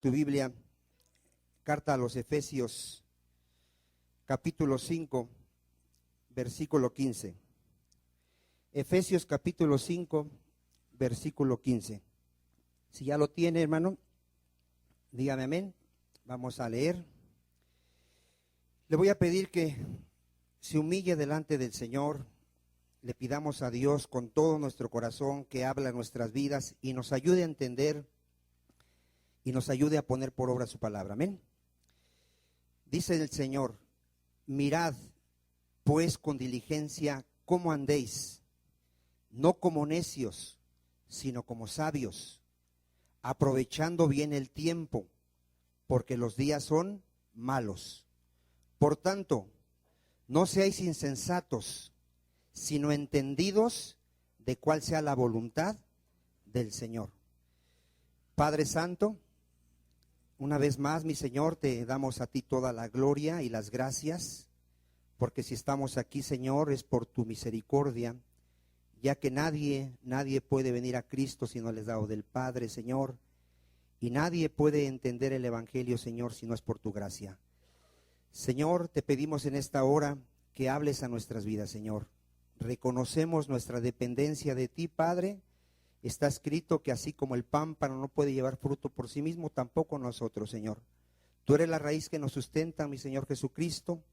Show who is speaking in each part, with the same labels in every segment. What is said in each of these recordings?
Speaker 1: tu Biblia, carta a los Efesios, capítulo 5, versículo 15. Efesios capítulo 5, versículo 15. Si ya lo tiene, hermano, dígame amén. Vamos a leer. Le voy a pedir que se humille delante del Señor. Le pidamos a Dios con todo nuestro corazón que habla en nuestras vidas y nos ayude a entender y nos ayude a poner por obra su palabra. Amén. Dice el Señor: mirad pues con diligencia cómo andéis, no como necios, sino como sabios, aprovechando bien el tiempo, porque los días son malos. Por tanto, no seáis insensatos, sino entendidos de cuál sea la voluntad del Señor. Padre Santo, una vez más, mi Señor, te damos a ti toda la gloria y las gracias, porque si estamos aquí, Señor, es por tu misericordia, ya que nadie puede venir a Cristo si no les dado del Padre, Señor, y nadie puede entender el Evangelio, Señor, si no es por tu gracia. Señor, te pedimos en esta hora que hables a nuestras vidas, Señor. Reconocemos nuestra dependencia de ti, Padre. Está escrito que así como el pámpano no puede llevar fruto por sí mismo, tampoco nosotros, Señor. Tú eres la raíz que nos sustenta, mi Señor Jesucristo.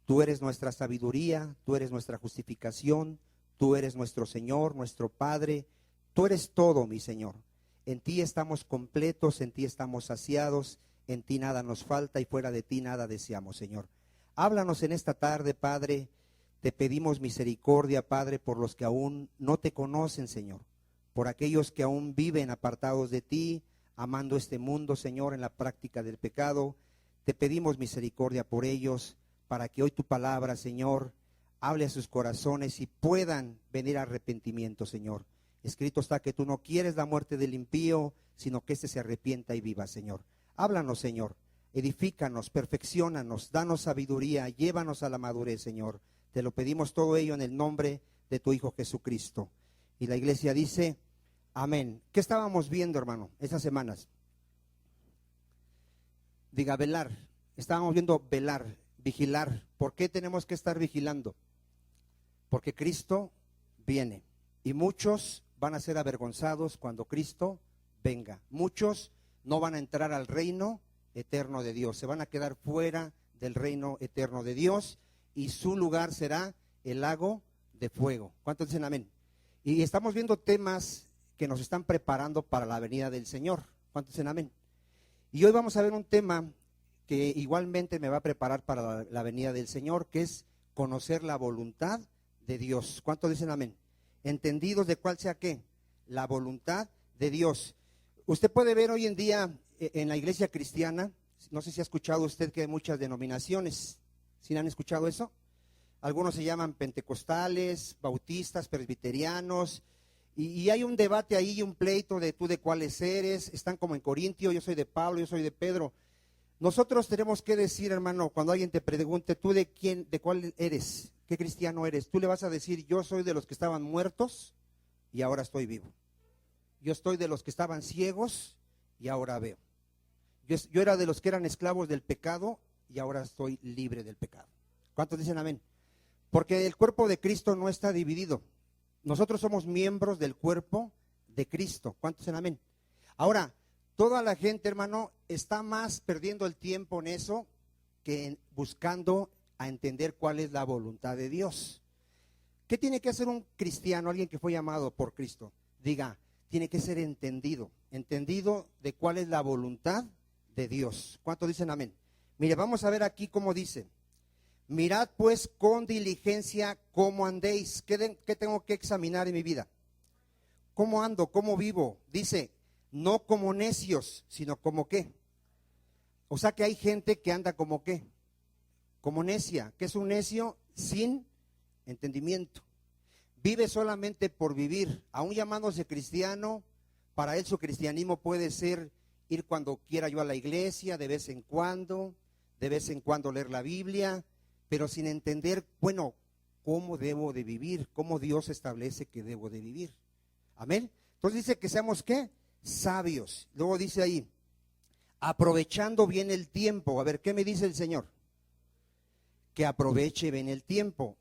Speaker 1: Tú eres nuestra sabiduría, tú eres nuestra justificación, tú eres nuestro Señor, nuestro Padre. Tú eres todo, mi Señor. En ti estamos completos, en ti estamos saciados, en ti nada nos falta y fuera de ti nada deseamos, Señor. Háblanos en esta tarde, Padre. Te pedimos misericordia, Padre, por los que aún no te conocen, Señor. Por aquellos que aún viven apartados de ti, amando este mundo, Señor, en la práctica del pecado. Te pedimos misericordia por ellos, para que hoy tu palabra, Señor, hable a sus corazones y puedan venir a arrepentimiento, Señor. Escrito está que tú no quieres la muerte del impío, sino que éste se arrepienta y viva, Señor. Háblanos, Señor, edifícanos, perfecciónanos, danos sabiduría, llévanos a la madurez, Señor. Te lo pedimos todo ello en el nombre de tu Hijo Jesucristo. Y la iglesia dice, amén. ¿Qué estábamos viendo, hermano, estas semanas? Diga, velar. Estábamos viendo velar, vigilar. ¿Por qué tenemos que estar vigilando? Porque Cristo viene. Y muchos van a ser avergonzados cuando Cristo venga. Muchos no van a entrar al reino eterno de Dios. Se van a quedar fuera del reino eterno de Dios. Y su lugar será el lago de fuego. ¿Cuántos dicen amén? Y estamos viendo temas que nos están preparando para la venida del Señor. ¿Cuántos dicen amén? Y hoy vamos a ver un tema que igualmente me va a preparar para la venida del Señor, que es conocer la voluntad de Dios. ¿Cuántos dicen amén? Entendidos de cuál sea qué, la voluntad de Dios. Usted puede ver hoy en día en la iglesia cristiana, no sé si ha escuchado usted que hay muchas denominaciones. ¿Sí han escuchado eso? Algunos se llaman pentecostales, bautistas, presbiterianos, y hay un debate ahí y un pleito de tú de cuáles eres. Están como en Corintio, yo soy de Pablo, yo soy de Pedro. Nosotros tenemos que decir, hermano, cuando alguien te pregunte, ¿tú de quién, de cuál eres? ¿Qué cristiano eres? Tú le vas a decir, yo soy de los que estaban muertos y ahora estoy vivo. Yo estoy de los que estaban ciegos y ahora veo. Yo era de los que eran esclavos del pecado y ahora estoy libre del pecado. ¿Cuántos dicen amén? Porque el cuerpo de Cristo no está dividido. Nosotros somos miembros del cuerpo de Cristo. ¿Cuántos dicen amén? Ahora, toda la gente, hermano, está más perdiendo el tiempo en eso que buscando a entender cuál es la voluntad de Dios. ¿Qué tiene que hacer un cristiano, alguien que fue llamado por Cristo? Diga, tiene que ser entendido de cuál es la voluntad de Dios. ¿Cuántos dicen amén? Mire, vamos a ver aquí cómo dice. Mirad pues con diligencia cómo andéis. ¿Qué tengo que examinar en mi vida? ¿Cómo ando? ¿Cómo vivo? Dice, no como necios, sino como qué. O sea que hay gente que anda como qué. Como necia. ¿Qué es un necio? Sin entendimiento. Vive solamente por vivir. Aún llamándose cristiano, para él su cristianismo puede ser ir cuando quiera yo a la iglesia, de vez en cuando leer la Biblia, pero sin entender, bueno, cómo debo de vivir, cómo Dios establece que debo de vivir. Amén. Entonces dice que seamos ¿qué? Sabios. Luego dice ahí, aprovechando bien el tiempo. A ver, ¿qué me dice el Señor? Que aproveche bien el tiempo.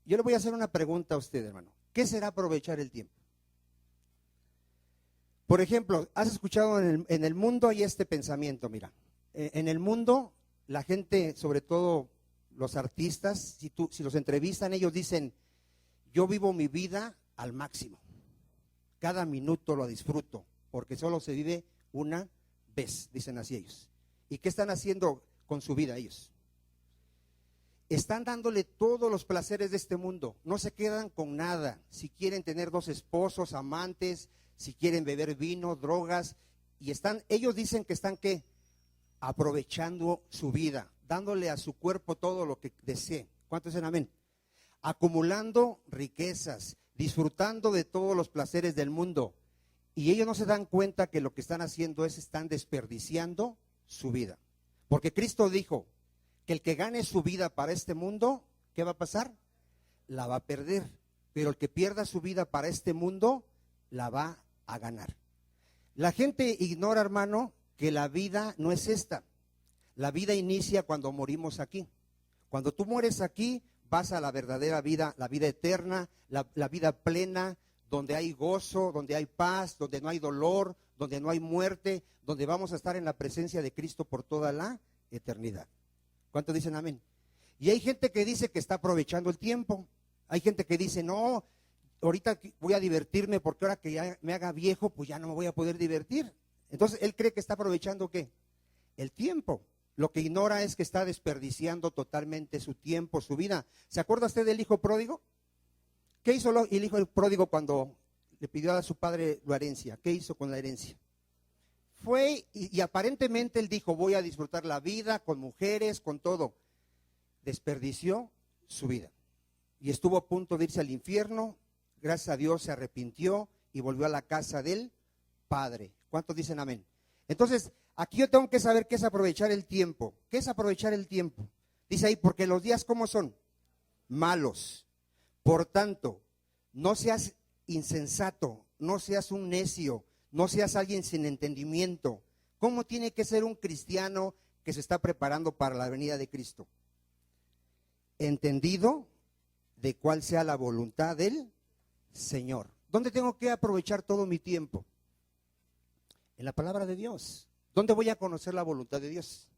Speaker 1: Yo le voy a hacer una pregunta a usted, hermano. ¿Qué será aprovechar el tiempo? Por ejemplo, has escuchado en el mundo hay este pensamiento, mira. En el mundo, la gente, sobre todo los artistas, si los entrevistan, ellos dicen, yo vivo mi vida al máximo. Cada minuto lo disfruto, porque solo se vive una vez, dicen así ellos. ¿Y qué están haciendo con su vida ellos? Están dándole todos los placeres de este mundo, no se quedan con nada. Si quieren tener 2 esposos, amantes, si quieren beber vino, drogas, y ellos dicen que están ¿qué? Aprovechando su vida, dándole a su cuerpo todo lo que desee. ¿Cuántos dicen amén? Acumulando riquezas, disfrutando de todos los placeres del mundo. Y ellos no se dan cuenta que lo que están haciendo están desperdiciando su vida. Porque Cristo dijo que el que gane su vida para este mundo, ¿qué va a pasar? La va a perder. Pero el que pierda su vida para este mundo, la va a ganar. La gente ignora, hermano, que la vida no es esta. La vida inicia cuando morimos aquí. Cuando tú mueres aquí, vas a la verdadera vida, la vida eterna, la vida plena, donde hay gozo, donde hay paz, donde no hay dolor, donde no hay muerte, donde vamos a estar en la presencia de Cristo por toda la eternidad. ¿Cuántos dicen amén? Y hay gente que dice que está aprovechando el tiempo. Hay gente que dice, no, ahorita voy a divertirme porque ahora que ya me haga viejo, pues ya no me voy a poder divertir. Entonces, él cree que está aprovechando ¿qué? El tiempo. Lo que ignora es que está desperdiciando totalmente su tiempo, su vida. ¿Se acuerda usted del hijo pródigo? ¿Qué hizo el hijo pródigo cuando le pidió a su padre la herencia? ¿Qué hizo con la herencia? Fue y aparentemente él dijo, voy a disfrutar la vida con mujeres, con todo. Desperdició su vida. Y estuvo a punto de irse al infierno. Gracias a Dios se arrepintió y volvió a la casa del Padre. ¿Cuántos dicen amén? Entonces, aquí yo tengo que saber qué es aprovechar el tiempo. ¿Qué es aprovechar el tiempo? Dice ahí, porque los días ¿cómo son? Malos. Por tanto, no seas insensato, no seas un necio, no seas alguien sin entendimiento. ¿Cómo tiene que ser un cristiano que se está preparando para la venida de Cristo? Entendido de cuál sea la voluntad del Señor. ¿Dónde tengo que aprovechar todo mi tiempo? En la palabra de Dios. ¿Dónde voy a conocer la voluntad de Dios?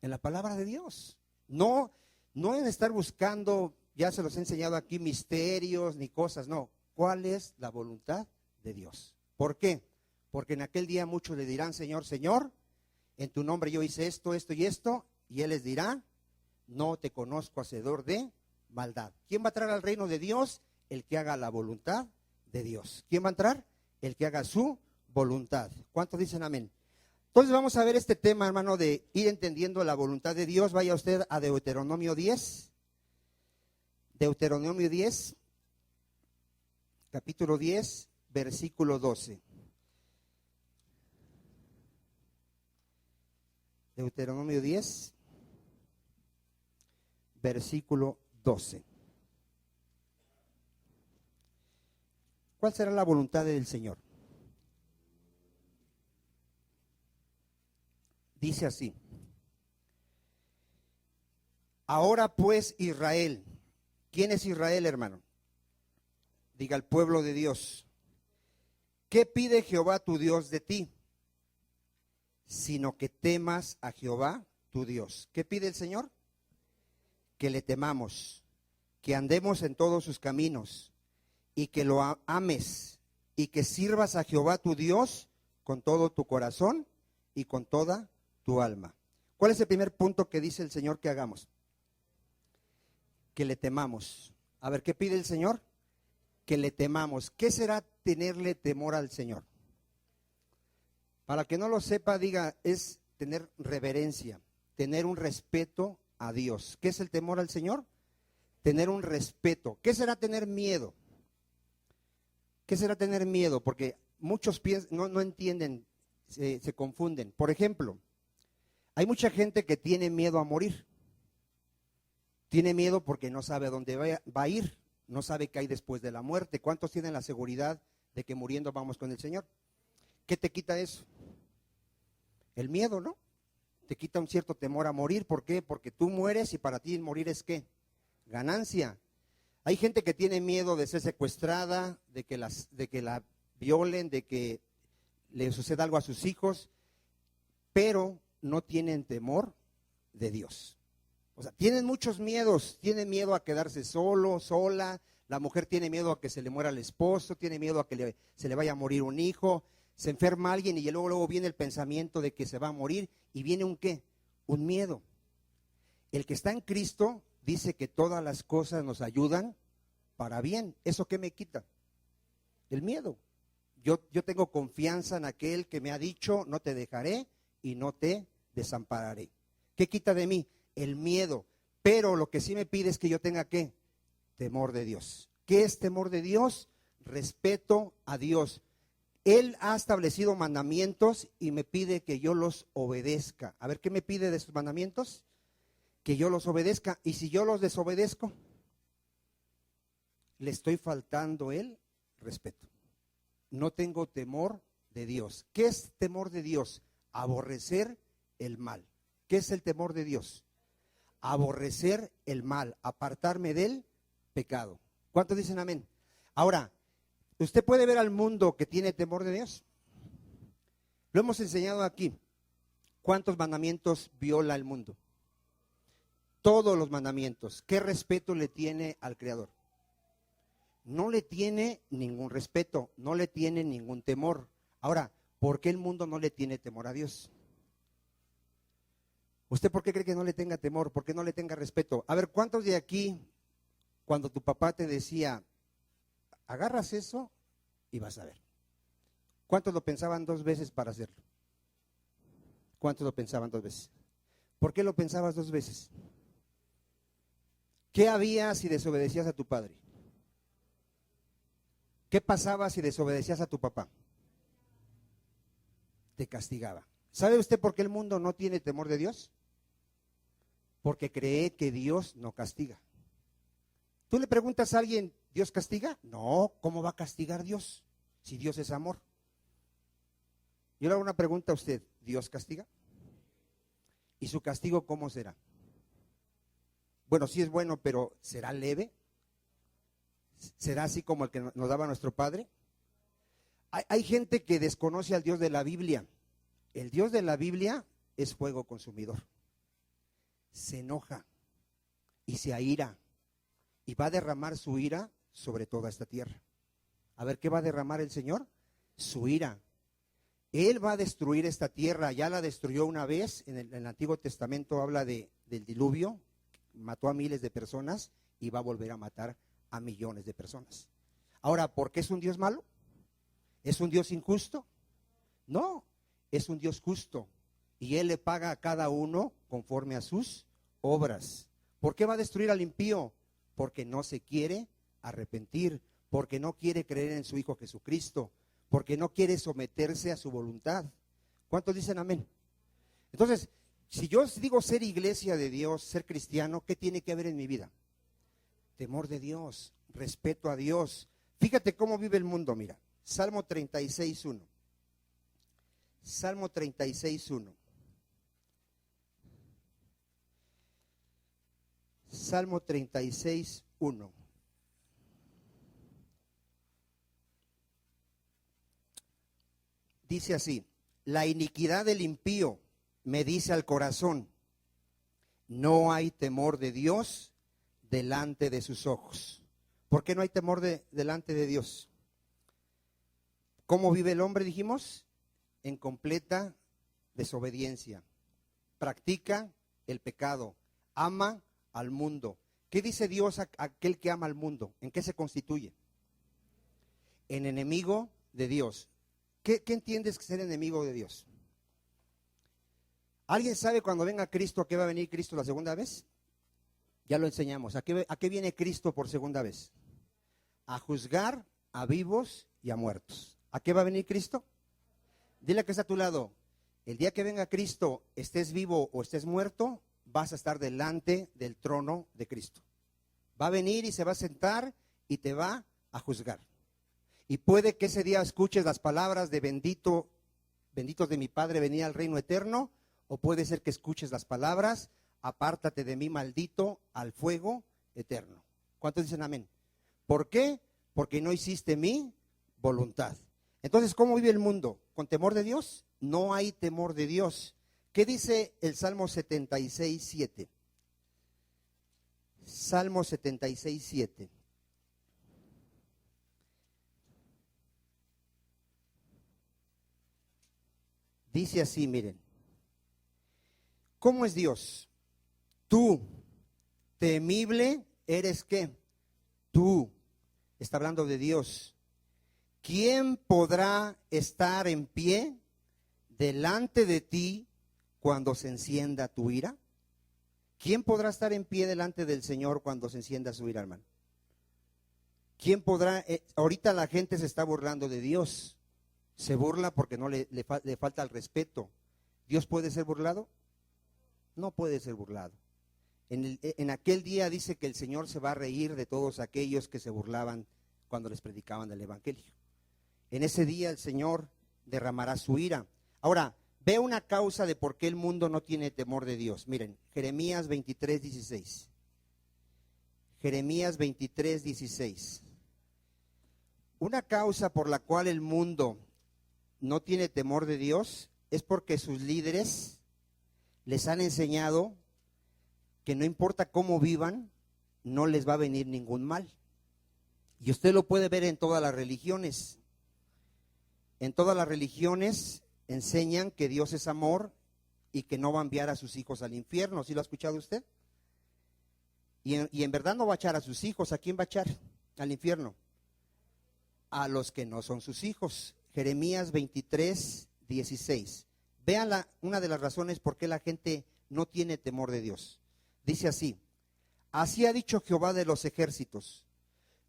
Speaker 1: En la palabra de Dios. No en estar buscando, ya se los he enseñado aquí, misterios ni cosas, no. ¿Cuál es la voluntad de Dios? ¿Por qué? Porque en aquel día muchos le dirán, Señor, Señor, en tu nombre yo hice esto, esto y esto, y Él les dirá, no te conozco, hacedor de maldad. ¿Quién va a entrar al reino de Dios? El que haga la voluntad de Dios. ¿Quién va a entrar? El que haga su voluntad. ¿Cuántos dicen amén? Entonces vamos a ver este tema, hermano, de ir entendiendo la voluntad de Dios. Vaya usted a Deuteronomio 10. Deuteronomio 10, capítulo 10, versículo 12. Deuteronomio 10, versículo 12. ¿Cuál será la voluntad del Señor? Dice así: ahora pues Israel. ¿Quién es Israel, hermano? Diga el pueblo de Dios. ¿Qué pide Jehová tu Dios de ti? Sino que temas a Jehová tu Dios. ¿Qué pide el Señor? Que le temamos, que andemos en todos sus caminos y que lo ames y que sirvas a Jehová tu Dios con todo tu corazón y con toda tu alma. ¿Cuál es el primer punto que dice el Señor que hagamos? Que le temamos. A ver, ¿qué pide el Señor? Que le temamos. ¿Qué será tenerle temor al Señor? Para que no lo sepa, diga, es tener reverencia, tener un respeto a Dios. ¿Qué es el temor al Señor? Tener un respeto. ¿Qué será tener miedo? ¿Qué será tener miedo? Porque muchos no entienden, se confunden. Por ejemplo, hay mucha gente que tiene miedo a morir. Tiene miedo porque no sabe a dónde va a ir, no sabe qué hay después de la muerte. ¿Cuántos tienen la seguridad de que muriendo vamos con el Señor? ¿Qué te quita eso? El miedo, ¿no? Te quita un cierto temor a morir. ¿Por qué? Porque tú mueres y para ti morir es ¿qué? Ganancia. Hay gente que tiene miedo de ser secuestrada, de que la violen, de que le suceda algo a sus hijos, pero no tienen temor de Dios. O sea, tienen muchos miedos. Tienen miedo a quedarse solo, sola. La mujer tiene miedo a que se le muera el esposo, tiene miedo a que se le vaya a morir un hijo. Se enferma alguien y luego viene el pensamiento de que se va a morir y viene un ¿qué? Un miedo. El que está en Cristo dice que todas las cosas nos ayudan para bien. ¿Eso qué me quita? El miedo. Yo tengo confianza en aquel que me ha dicho, no te dejaré y no te desampararé. ¿Qué quita de mí? El miedo. Pero lo que sí me pide es que yo tenga ¿qué? Temor de Dios. ¿Qué es temor de Dios? Respeto a Dios. Él ha establecido mandamientos y me pide que yo los obedezca. A ver, ¿qué me pide de sus mandamientos? Que yo los obedezca. Y si yo los desobedezco, le estoy faltando el respeto. No tengo temor de Dios. ¿Qué es temor de Dios? Aborrecer el mal. ¿Qué es el temor de Dios? Aborrecer el mal, apartarme del pecado. ¿Cuántos dicen amén? Ahora, usted puede ver al mundo que tiene temor de Dios. Lo hemos enseñado aquí. ¿Cuántos mandamientos viola el mundo? Todos los mandamientos. ¿Qué respeto le tiene al Creador? No le tiene ningún respeto, no le tiene ningún temor. Ahora, ¿por qué el mundo no le tiene temor a Dios? ¿Usted por qué cree que no le tenga temor? ¿Por qué no le tenga respeto? A ver, ¿cuántos de aquí, cuando tu papá te decía, agarras eso y vas a ver? ¿Cuántos lo pensaban 2 veces para hacerlo? ¿Cuántos lo pensaban 2 veces? ¿Por qué lo pensabas 2 veces? ¿Qué había si desobedecías a tu padre? ¿Qué pasaba si desobedecías a tu papá? Te castigaba. ¿Sabe usted por qué el mundo no tiene temor de Dios? Porque cree que Dios no castiga. Tú le preguntas a alguien, ¿Dios castiga? No, ¿cómo va a castigar Dios si Dios es amor? Yo le hago una pregunta a usted, ¿Dios castiga? ¿Y su castigo cómo será? Bueno, sí es bueno, pero ¿será leve? ¿Será así como el que nos daba nuestro Padre? Hay gente que desconoce al Dios de la Biblia. El Dios de la Biblia es fuego consumidor. Se enoja y se aira y va a derramar su ira sobre toda esta tierra. A ver, ¿qué va a derramar el Señor? Su ira. Él va a destruir esta tierra. Ya la destruyó una vez. En el Antiguo Testamento habla del diluvio. Mató a miles de personas y va a volver a matar a millones de personas. Ahora, ¿por qué es un Dios malo? ¿Es un Dios injusto? No, es un Dios justo. Y Él le paga a cada uno conforme a sus obras. ¿Por qué va a destruir al impío? Porque no se quiere arrepentir, porque no quiere creer en su Hijo Jesucristo, porque no quiere someterse a su voluntad. ¿Cuántos dicen amén? Entonces, si yo digo ser iglesia de Dios, ser cristiano, ¿qué tiene que haber en mi vida? Temor de Dios, respeto a Dios. Fíjate cómo vive el mundo, mira. Salmo 36:1. Salmo 36:1. Salmo 36:1. Dice así: la iniquidad del impío me dice al corazón, no hay temor de Dios delante de sus ojos. ¿Por qué no hay temor delante de Dios? ¿Cómo vive el hombre, dijimos? En completa desobediencia. Practica el pecado, ama al mundo. ¿Qué dice Dios a aquel que ama al mundo? ¿En qué se constituye? En enemigo de Dios. ¿Qué entiendes que ser enemigo de Dios? ¿Alguien sabe cuando venga Cristo a qué va a venir Cristo la segunda vez? Ya lo enseñamos. ¿A qué viene Cristo por segunda vez? A juzgar a vivos y a muertos. ¿A qué va a venir Cristo? Dile a que está a tu lado, el día que venga Cristo, estés vivo o estés muerto, vas a estar delante del trono de Cristo. Va a venir y se va a sentar y te va a juzgar. Y puede que ese día escuches las palabras de bendito benditos de mi Padre, venid al reino eterno, o puede ser que escuches las palabras, apártate de mí, maldito, al fuego eterno. ¿Cuántos dicen amén? ¿Por qué? Porque no hiciste mi voluntad. Entonces, ¿cómo vive el mundo? ¿Con temor de Dios? No hay temor de Dios. ¿Qué dice el Salmo 76:7? Salmo 76:7. Dice así, miren. ¿Cómo es Dios? Tú, temible, ¿eres qué? Tú. Está hablando de Dios. ¿Quién podrá estar en pie delante de ti cuando se encienda tu ira? ¿Quién podrá estar en pie delante del Señor cuando se encienda su ira, hermano? ¿Quién podrá? Ahorita la gente se está burlando de Dios. Se burla porque no le falta el respeto. ¿Dios puede ser burlado? No puede ser burlado. En aquel día dice que el Señor se va a reír de todos aquellos que se burlaban cuando les predicaban el Evangelio. En ese día el Señor derramará su ira. Ahora, ve una causa de por qué el mundo no tiene temor de Dios. Miren, Jeremías 23:16. Jeremías 23:16. Una causa por la cual el mundo no tiene temor de Dios es porque sus líderes les han enseñado que no importa cómo vivan, no les va a venir ningún mal. Y usted lo puede ver en todas las religiones. En todas las religiones enseñan que Dios es amor y que no va a enviar a sus hijos al infierno. ¿Sí lo ha escuchado usted? Y en verdad no va a echar a sus hijos. ¿A quién va a echar al infierno? A los que no son sus hijos. Jeremías 23:16. Vean una de las razones por qué la gente no tiene temor de Dios. Dice así: así ha dicho Jehová de los ejércitos,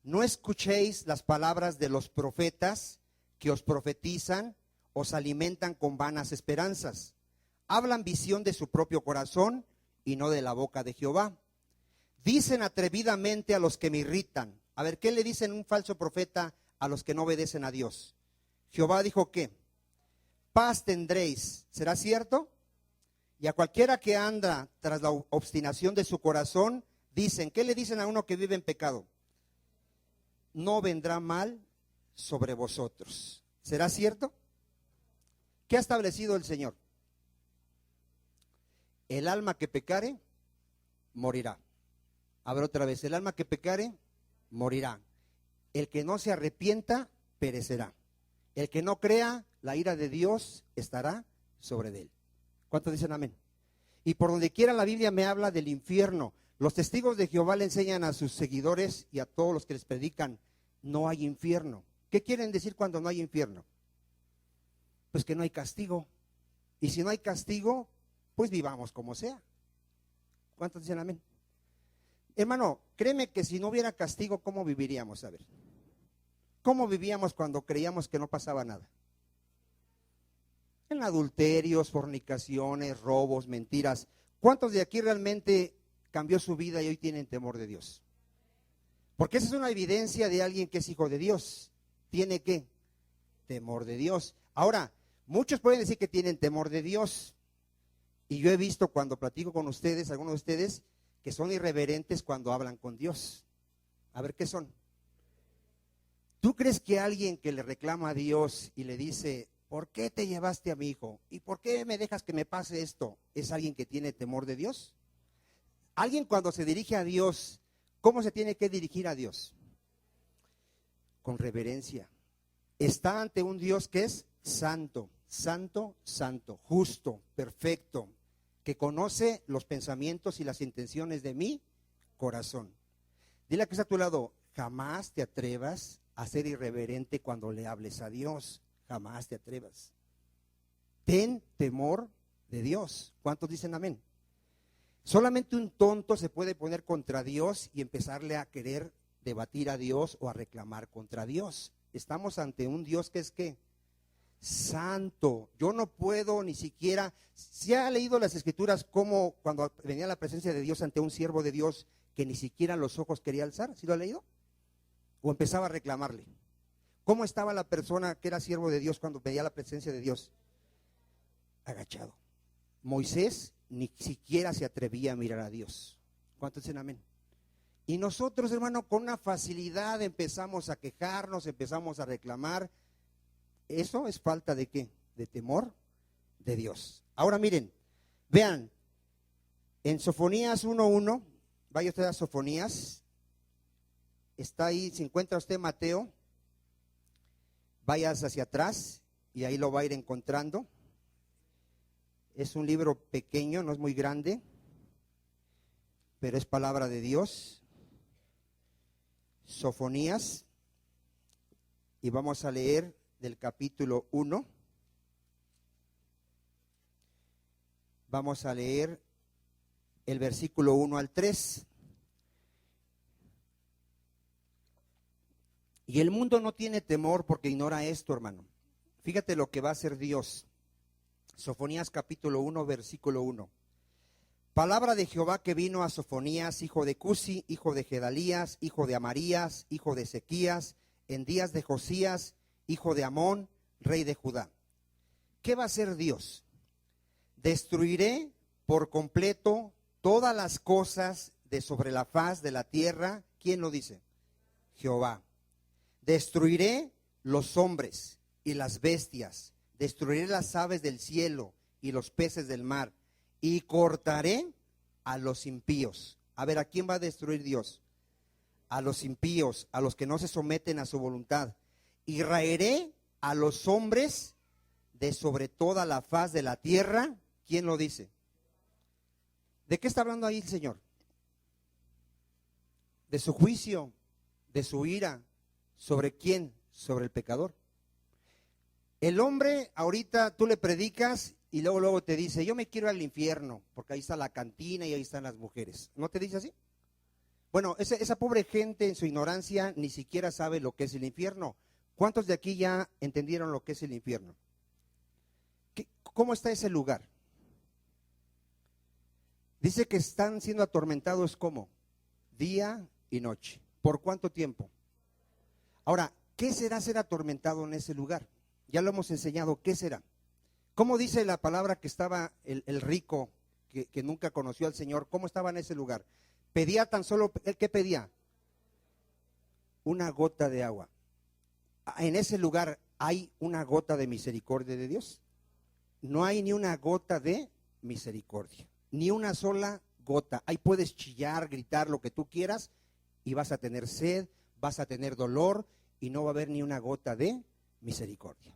Speaker 1: no escuchéis las palabras de los profetas que os profetizan, os alimentan con vanas esperanzas. Hablan visión de su propio corazón y no de la boca de Jehová. Dicen atrevidamente a los que me irritan. A ver, ¿qué le dicen un falso profeta a los que no obedecen a Dios? Jehová dijo ¿qué? Paz tendréis. ¿Será cierto? Y a cualquiera que anda tras la obstinación de su corazón, dicen, ¿qué le dicen a uno que vive en pecado? No vendrá mal sobre vosotros. ¿Será cierto? ¿Qué ha establecido el Señor? El alma que pecare, morirá. A ver otra vez, el alma que pecare, morirá. El que no se arrepienta, perecerá. El que no crea, la ira de Dios estará sobre él. ¿Cuántos dicen amén? Y por donde quiera la Biblia me habla del infierno. Los testigos de Jehová le enseñan a sus seguidores y a todos los que les predican, no hay infierno. ¿Qué quieren decir cuando no hay infierno? Pues que no hay castigo. Y si no hay castigo, pues vivamos como sea. ¿Cuántos dicen amén? Hermano, créeme que si no hubiera castigo, ¿cómo viviríamos? A ver, ¿cómo vivíamos cuando creíamos que no pasaba nada? En adulterios, fornicaciones, robos, mentiras. ¿Cuántos de aquí realmente cambió su vida y hoy tienen temor de Dios? Porque esa es una evidencia de alguien que es hijo de Dios. ¿Tiene qué? Temor de Dios. Ahora, muchos pueden decir que tienen temor de Dios. Y yo he visto cuando platico con ustedes, algunos de ustedes, que son irreverentes cuando hablan con Dios. A ver, ¿qué son? ¿Tú crees que alguien que le reclama a Dios y le dice, ¿por qué te llevaste a mi hijo? ¿Y por qué me dejas que me pase esto? ¿Es alguien que tiene temor de Dios? Alguien cuando se dirige a Dios, ¿cómo se tiene que dirigir a Dios? Con reverencia. Está ante un Dios que es santo, santo, santo, justo, perfecto, que conoce los pensamientos y las intenciones de mi corazón. Dile a que está a tu lado, jamás te atrevas a ser irreverente cuando le hables a Dios. Jamás te atrevas. Ten temor de Dios. ¿Cuántos dicen amén? Solamente un tonto se puede poner contra Dios y empezarle a querer debatir a Dios o a reclamar contra Dios. Estamos ante un Dios que es ¿qué? Santo. Yo no puedo ni siquiera. ¿Se ha leído las escrituras como cuando venía la presencia de Dios ante un siervo de Dios que ni siquiera los ojos quería alzar? ¿Sí lo ha leído? ¿O empezaba a reclamarle? ¿Cómo estaba la persona que era siervo de Dios cuando veía la presencia de Dios? agachado. Moisés ni siquiera se atrevía a mirar a Dios. ¿Cuántos dicen amén? Y nosotros, hermano, con una facilidad empezamos a quejarnos, empezamos a reclamar. ¿Eso es falta de qué? De temor de Dios. Ahora miren, vean, en Sofonías 1:1, vaya usted a Sofonías, está ahí, si encuentra usted Mateo, vayas hacia atrás y ahí lo va a ir encontrando. Es un libro pequeño, no es muy grande, pero es palabra de Dios. Sofonías, y vamos a leer del capítulo 1. Vamos a leer el versículo 1 al 3. Y el mundo no tiene temor porque ignora esto, hermano. Fíjate lo que va a hacer Dios. Sofonías capítulo 1, versículo 1. Palabra de Jehová que vino a Sofonías, hijo de Cusi, hijo de Gedalías, hijo de Amarías, hijo de Ezequías, en días de Josías, hijo de Amón, rey de Judá. ¿Qué va a hacer Dios? Destruiré por completo todas las cosas de sobre la faz de la tierra. ¿Quién lo dice? Jehová. Destruiré los hombres y las bestias, destruiré las aves del cielo y los peces del mar, y cortaré a los impíos. A ver, ¿a quién va a destruir Dios? A los impíos, a los que no se someten a su voluntad. Y raeré a los hombres de sobre toda la faz de la tierra. ¿Quién lo dice? ¿De qué está hablando ahí el Señor? De su juicio, de su ira. ¿Sobre quién? Sobre el pecador. El hombre, ahorita tú le predicas y luego te dice, yo me quiero al infierno, porque ahí está la cantina y ahí están las mujeres. ¿No te dice así? Bueno, esa pobre gente en su ignorancia ni siquiera sabe lo que es el infierno. ¿Cuántos de aquí ya entendieron lo que es el infierno? ¿Cómo está ese lugar? Dice que están siendo atormentados ¿cómo? Día y noche. ¿Por cuánto tiempo? Ahora, ¿qué será ser atormentado en ese lugar? Ya lo hemos enseñado, ¿qué será? ¿Cómo dice la palabra que estaba el rico que nunca conoció al Señor? ¿Cómo estaba en ese lugar? Pedía tan solo, ¿el qué pedía? Una gota de agua. En ese lugar hay una gota de misericordia de Dios. No hay ni una gota de misericordia, ni una sola gota. Ahí puedes chillar, gritar lo que tú quieras y vas a tener sed, vas a tener dolor y no va a haber ni una gota de misericordia.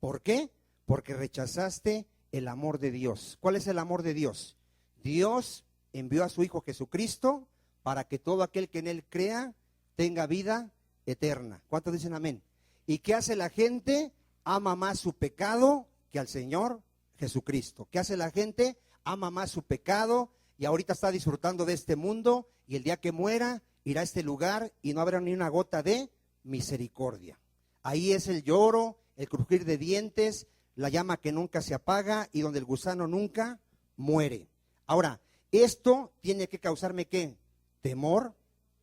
Speaker 1: ¿Por qué? Porque rechazaste el amor de Dios. ¿Cuál es el amor de Dios? Dios envió a su Hijo Jesucristo para que todo aquel que en Él crea tenga vida eterna. ¿Cuántos dicen amén? ¿Y qué hace la gente? Ama más su pecado que al Señor Jesucristo. ¿Qué hace la gente? Ama más su pecado y ahorita está disfrutando de este mundo y el día que muera irá a este lugar y no habrá ni una gota de misericordia. Ahí es el lloro, el crujir de dientes, la llama que nunca se apaga y donde el gusano nunca muere. Ahora, esto tiene que causarme ¿qué? Temor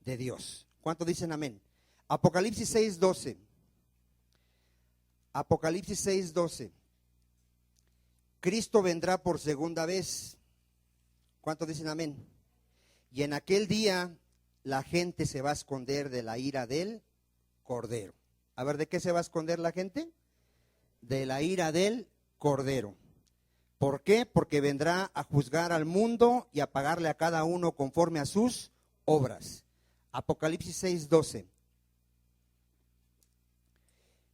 Speaker 1: de Dios. ¿Cuántos dicen amén? Apocalipsis 6:12. Apocalipsis 6:12. Cristo vendrá por segunda vez. ¿Cuántos dicen amén? Y en aquel día la gente se va a esconder de la ira del Cordero. A ver, ¿de qué se va a esconder la gente? De la ira del Cordero. ¿Por qué? Porque vendrá a juzgar al mundo y a pagarle a cada uno conforme a sus obras. Apocalipsis 6:12.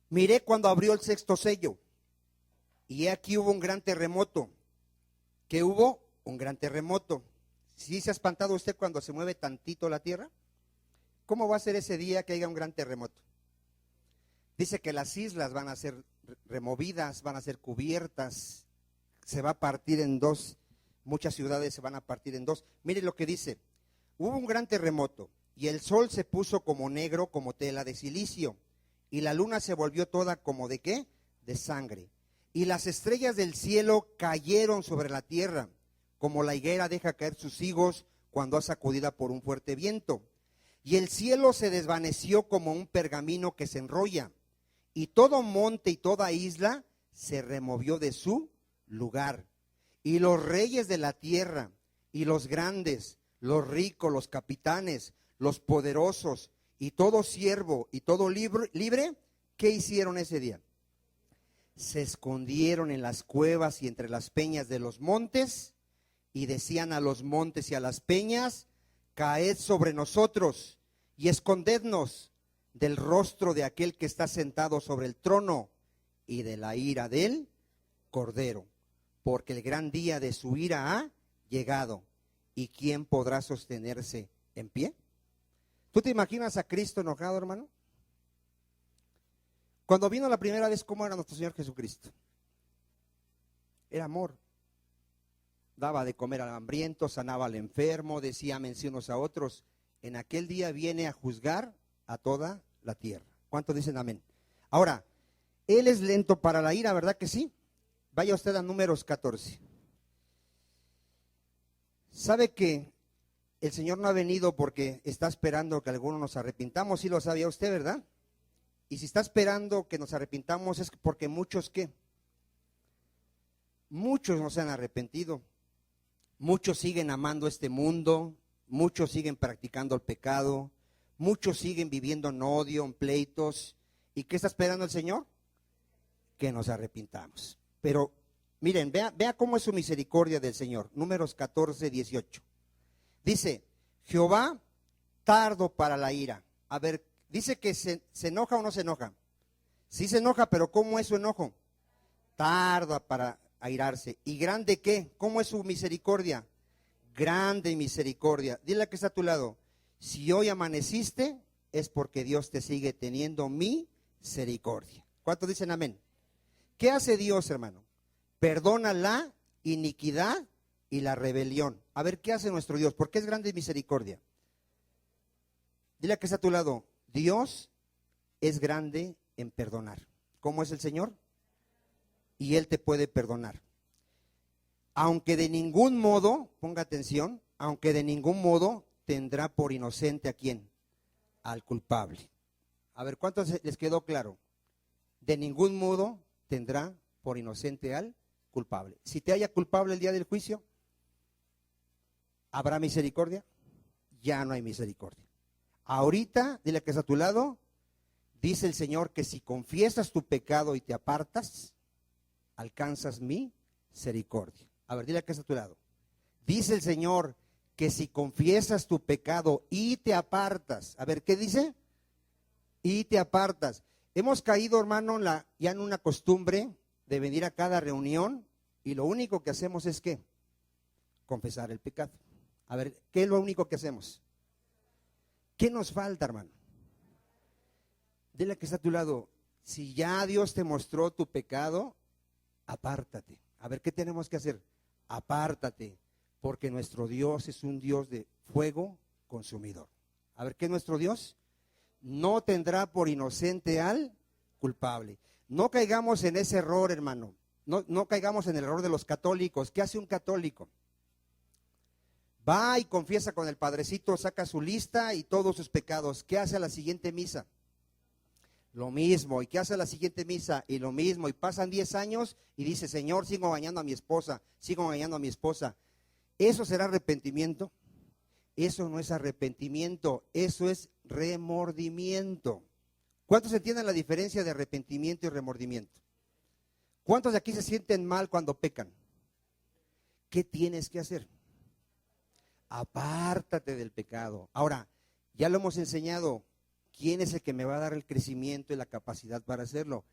Speaker 1: Miré cuando abrió el sexto sello, y aquí hubo un gran terremoto. ¿Qué hubo? Un gran terremoto. ¿Sí se ha espantado usted cuando se mueve tantito la tierra? ¿Cómo va a ser ese día que haya un gran terremoto? Dice que las islas van a ser removidas, van a ser cubiertas, se va a partir en dos, muchas ciudades se van a partir en dos. Mire lo que dice, hubo un gran terremoto y el sol se puso como negro como tela de silicio y la luna se volvió toda como ¿de qué? De sangre. Y las estrellas del cielo cayeron sobre la tierra, como la higuera deja caer sus higos cuando es sacudida por un fuerte viento. Y el cielo se desvaneció como un pergamino que se enrolla, y todo monte y toda isla se removió de su lugar. Y los reyes de la tierra, y los grandes, los ricos, los capitanes, los poderosos, y todo siervo, y todo libre, ¿qué hicieron ese día? Se escondieron en las cuevas y entre las peñas de los montes, y decían a los montes y a las peñas: caed sobre nosotros, y escondednos del rostro de aquel que está sentado sobre el trono, y de la ira del Cordero, porque el gran día de su ira ha llegado, ¿y quién podrá sostenerse en pie? ¿Tú te imaginas a Cristo enojado, hermano? Cuando vino la primera vez, ¿cómo era nuestro Señor Jesucristo? Era amor. Daba de comer al hambriento, sanaba al enfermo, decía menciones a otros. En aquel día viene a juzgar a toda la tierra. ¿Cuántos dicen amén? Ahora, Él es lento para la ira, ¿verdad que sí? Vaya usted a Números 14. ¿Sabe que el Señor no ha venido porque está esperando que algunos nos arrepintamos? Sí lo sabía usted, ¿verdad? Y si está esperando que nos arrepintamos es porque muchos, ¿qué? Muchos no se han arrepentido. Muchos siguen amando este mundo, muchos siguen practicando el pecado, muchos siguen viviendo en odio, en pleitos. ¿Y qué está esperando el Señor? Que nos arrepintamos. Pero miren, vea cómo es su misericordia del Señor. Números 14, 18. Dice: Jehová tardo para la ira. A ver, dice que se enoja o no se enoja. Sí se enoja, pero ¿cómo es su enojo? Tarda para airarse. ¿Y grande qué? ¿Cómo es su misericordia? Grande misericordia. Dile a que está a tu lado: si hoy amaneciste, es porque Dios te sigue teniendo misericordia. ¿Cuántos dicen amén? ¿Qué hace Dios, hermano? Perdona la iniquidad y la rebelión. A ver, ¿qué hace nuestro Dios? ¿Por qué es grande misericordia? Dile a que está a tu lado: Dios es grande en perdonar. ¿Cómo es el Señor? Y Él te puede perdonar. Aunque de ningún modo, ponga atención, aunque de ningún modo tendrá por inocente ¿a quién? Al culpable. A ver, ¿cuántos les quedó claro? De ningún modo tendrá por inocente al culpable. Si te haya culpable el día del juicio, ¿habrá misericordia? Ya no hay misericordia. Ahorita, dile que es a tu lado, dice el Señor que si confiesas tu pecado y te apartas, alcanzas mi misericordia. A ver, dile que es a tu lado. Dice el Señor que si confiesas tu pecado y te apartas. A ver, ¿qué dice? Y te apartas. Hemos caído, hermano, ya en una costumbre de venir a cada reunión y lo único que hacemos es ¿qué? Confesar el pecado. A ver, ¿qué es lo único que hacemos? ¿Qué nos falta, hermano? Dile que está a tu lado: si ya Dios te mostró tu pecado, apártate. A ver, ¿qué tenemos que hacer? Apártate, porque nuestro Dios es un Dios de fuego consumidor. A ver, ¿qué es nuestro Dios? No tendrá por inocente al culpable. No caigamos en ese error, hermano. No caigamos en el error de los católicos. ¿Qué hace un católico? Va y confiesa con el padrecito, saca su lista y todos sus pecados. ¿Qué hace a la siguiente misa? Lo mismo. ¿Y qué hace a la siguiente misa? Y lo mismo. Y pasan 10 años y dice: Señor, sigo engañando a mi esposa, sigo engañando a mi esposa. ¿Eso será arrepentimiento? Eso no es arrepentimiento, eso es remordimiento. ¿Cuántos entienden la diferencia de arrepentimiento y remordimiento? ¿Cuántos de aquí se sienten mal cuando pecan? ¿Qué tienes que hacer? Apártate del pecado. Ahora, ya lo hemos enseñado. ¿Quién es el que me va a dar el crecimiento y la capacidad para hacerlo?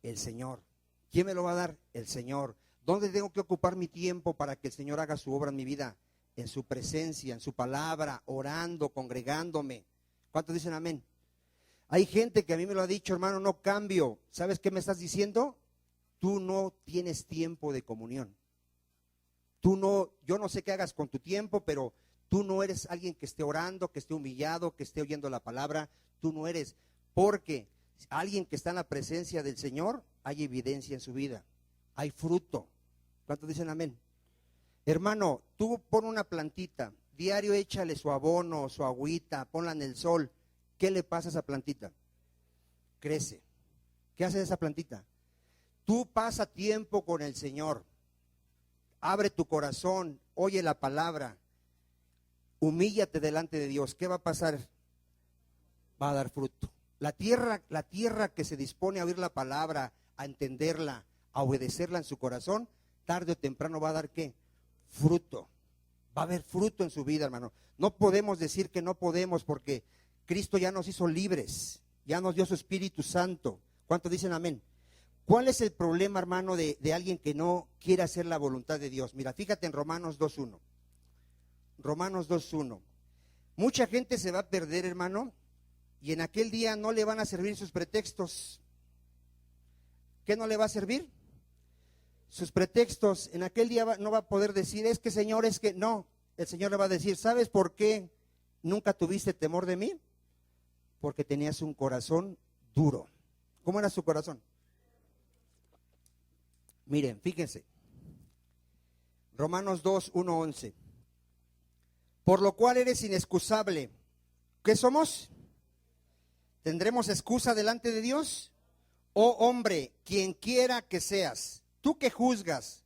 Speaker 1: El Señor. ¿Quién me lo va a dar? El Señor. ¿Dónde tengo que ocupar mi tiempo para que el Señor haga su obra en mi vida? En su presencia, en su palabra, orando, congregándome. ¿Cuántos dicen amén? Hay gente que a mí me lo ha dicho: hermano, no cambio. ¿Sabes qué me estás diciendo? Tú no tienes tiempo de comunión. Yo no sé qué hagas con tu tiempo, pero tú no eres alguien que esté orando, que esté humillado, que esté oyendo la palabra. Tú no eres, porque alguien que está en la presencia del Señor, hay evidencia en su vida, hay fruto. ¿Cuántos dicen amén? Hermano, tú pon una plantita, diario échale su abono, su agüita, ponla en el sol. ¿Qué le pasa a esa plantita? Crece. ¿Qué hace esa plantita? Tú pasa tiempo con el Señor. abre tu corazón, oye la palabra, humíllate delante de Dios. ¿Qué va a pasar? Va a dar fruto. La tierra que se dispone a oír la palabra, a entenderla, a obedecerla en su corazón, tarde o temprano va a dar ¿qué? Fruto. Va a haber fruto en su vida, hermano. No podemos decir que no podemos, porque Cristo ya nos hizo libres, ya nos dio su Espíritu Santo. ¿Cuántos dicen amén? ¿Cuál es el problema, hermano, de alguien que no quiere hacer la voluntad de Dios? Mira, fíjate en Romanos 2:1. Romanos 2:1. Mucha gente se va a perder, hermano, y en aquel día no le van a servir sus pretextos. ¿Qué no le va a servir? Sus pretextos. En aquel día no va a poder decir, es que Señor, es que no. El Señor le va a decir, ¿sabes por qué nunca tuviste temor de mí? Porque tenías un corazón duro. ¿Cómo era su corazón? Miren, fíjense. Romanos 2:1-11. Por lo cual eres inexcusable. ¿Qué somos? ¿Tendremos excusa delante de Dios? Oh hombre, quien quiera que seas, tú que juzgas,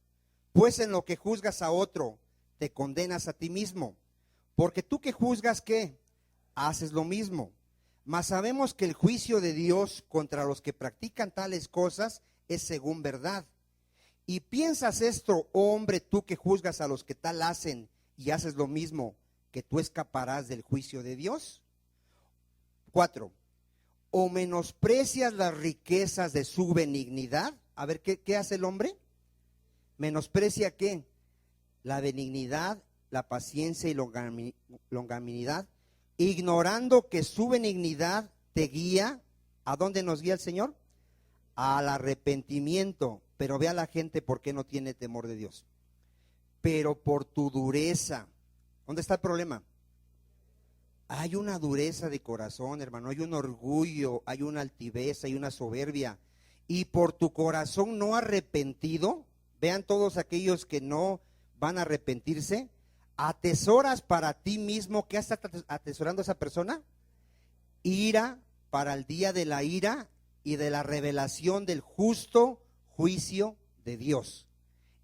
Speaker 1: pues en lo que juzgas a otro, te condenas a ti mismo. Porque tú que juzgas, ¿qué? Haces lo mismo. Mas sabemos que el juicio de Dios contra los que practican tales cosas es según verdad. ¿Y piensas esto, oh hombre, tú que juzgas a los que tal hacen y haces lo mismo, que tú escaparás del juicio de Dios? 4. ¿O menosprecias las riquezas de su benignidad? A ver, ¿qué hace el hombre? ¿Menosprecia qué? La benignidad, la paciencia y longanimidad, ignorando que su benignidad te guía. ¿A dónde nos guía el Señor? Al arrepentimiento. Pero ve a la gente por qué no tiene temor de Dios. Pero por tu dureza. ¿Dónde está el problema? Hay una dureza de corazón, hermano, hay un orgullo, hay una altivez, hay una soberbia. Y por tu corazón no arrepentido, vean todos aquellos que no van a arrepentirse, atesoras para ti mismo. ¿Qué está atesorando esa persona? Ira para el día de la ira y de la revelación del justo juicio de Dios,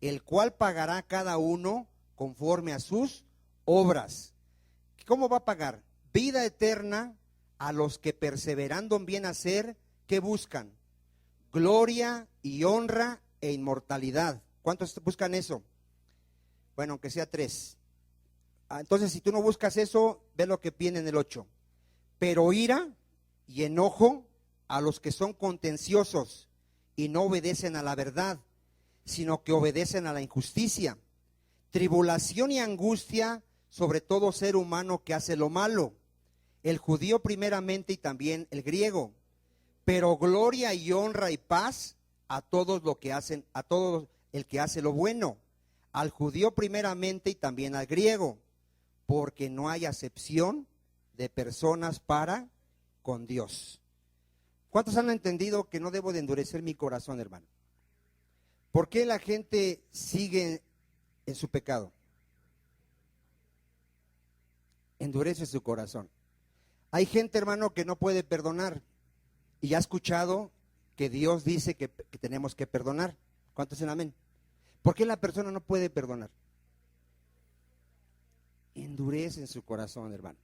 Speaker 1: el cual pagará a cada uno conforme a sus obras. ¿Cómo va a pagar? Vida eterna a los que perseverando en bien hacer, ¿qué buscan? Gloria y honra e inmortalidad. ¿Cuántos buscan eso? Bueno, aunque sea 3. Entonces, si tú no buscas eso, ve lo que viene en el 8. Pero ira y enojo a los que son contenciosos y no obedecen a la verdad, sino que obedecen a la injusticia. Tribulación y angustia sobre todo ser humano que hace lo malo, el judío primeramente y también el griego, pero gloria y honra y paz a todos lo que hacen, a todo el que hace lo bueno, al judío primeramente y también al griego, porque no hay acepción de personas para con Dios. ¿Cuántos han entendido que no debo de endurecer mi corazón, hermano? ¿Por qué la gente sigue en su pecado? Endurece su corazón. Hay gente, hermano, que no puede perdonar. Y ha escuchado que Dios dice que tenemos que perdonar. ¿Cuántos dicen amén? ¿Por qué la persona no puede perdonar? Endurecen su corazón, hermano.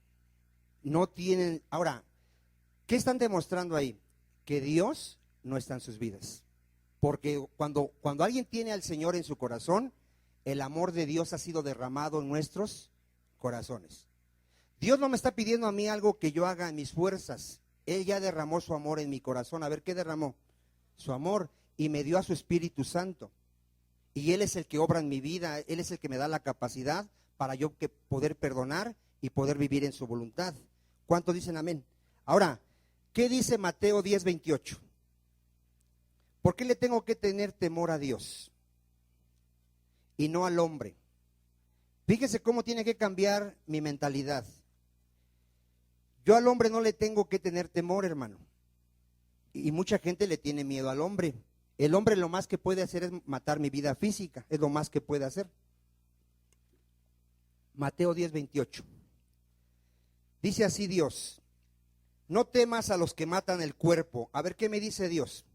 Speaker 1: No tienen. Ahora, ¿qué están demostrando ahí? Que Dios no está en sus vidas. Porque cuando alguien tiene al Señor en su corazón, el amor de Dios ha sido derramado en nuestros corazones. Dios no me está pidiendo a mí algo que yo haga en mis fuerzas. Él ya derramó su amor en mi corazón. A ver, ¿qué derramó? Su amor, y me dio a su Espíritu Santo. Y Él es el que obra en mi vida. Él es el que me da la capacidad para yo poder perdonar y poder vivir en su voluntad. ¿Cuántos dicen amén? Ahora, ¿qué dice Mateo 10:28? ¿Por qué le tengo que tener temor a Dios y no al hombre? Fíjese cómo tiene que cambiar mi mentalidad. Yo al hombre no le tengo que tener temor, hermano. Y mucha gente le tiene miedo al hombre. El hombre lo más que puede hacer es matar mi vida física, es lo más que puede hacer. Mateo 10:28. Dice así Dios: no temas a los que matan el cuerpo. A ver, ¿qué me dice Dios?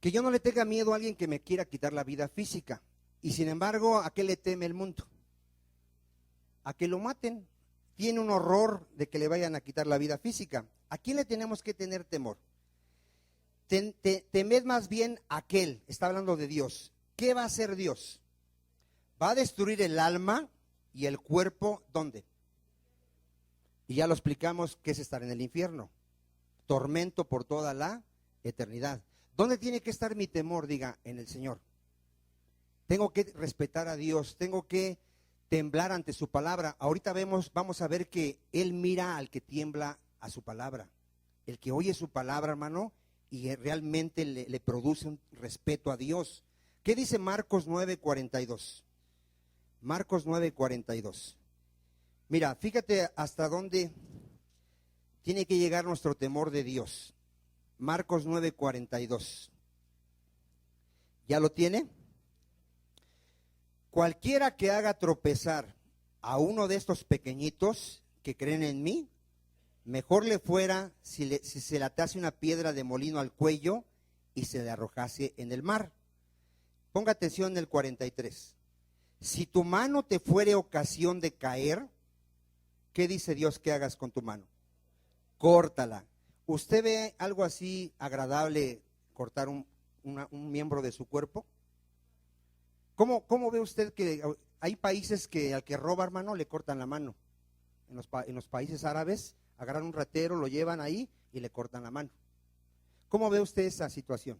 Speaker 1: Que yo no le tenga miedo a alguien que me quiera quitar la vida física. Y sin embargo, ¿a qué le teme el mundo? A que lo maten. Tiene un horror de que le vayan a quitar la vida física. ¿A quién le tenemos que tener temor? Temed más bien a aquel, está hablando de Dios. ¿Qué va a hacer Dios? Va a destruir el alma y el cuerpo, ¿dónde? Y ya lo explicamos, que es estar en el infierno. Tormento por toda la eternidad. ¿Dónde tiene que estar mi temor? Diga, en el Señor. Tengo que respetar a Dios, tengo que temblar ante su palabra. Ahorita vamos a ver que Él mira al que tiembla a su palabra. El que oye su palabra, hermano, y realmente le produce un respeto a Dios. ¿Qué dice Marcos 9:42? Marcos 9:42. Mira, fíjate hasta dónde tiene que llegar nuestro temor de Dios. Marcos 9:42. ¿Ya lo tiene? Cualquiera que haga tropezar a uno de estos pequeñitos que creen en mí, mejor le fuera si se le atase una piedra de molino al cuello y se le arrojase en el mar. Ponga atención en el 43. Si tu mano te fuere ocasión de caer, ¿qué dice Dios que hagas con tu mano? Córtala. ¿Usted ve algo así agradable cortar un miembro de su cuerpo? ¿Cómo ve usted que hay países que al que roba, hermano, le cortan la mano? En los países árabes agarran un ratero, lo llevan ahí y le cortan la mano. ¿Cómo ve usted esa situación?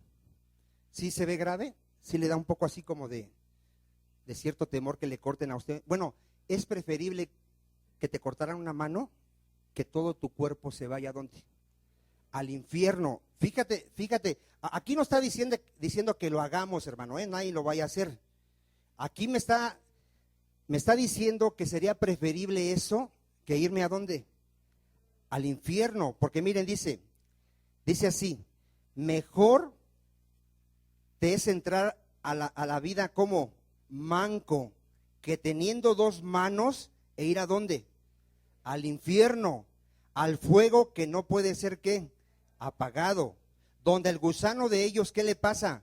Speaker 1: ¿Sí se ve grave? ¿Sí le da un poco así como de cierto temor que le corten a usted? Bueno, es preferible que te cortaran una mano que todo tu cuerpo se vaya ¿a dónde? Al infierno. Fíjate, aquí no está diciendo que lo hagamos, hermano, nadie lo vaya a hacer. Aquí me está diciendo que sería preferible eso que irme ¿a dónde? Al infierno, porque miren, dice así, mejor te es entrar a la vida como manco, que teniendo dos manos e ir ¿a dónde? Al infierno, al fuego que no puede ser ¿qué? Apagado, donde el gusano de ellos, ¿qué le pasa?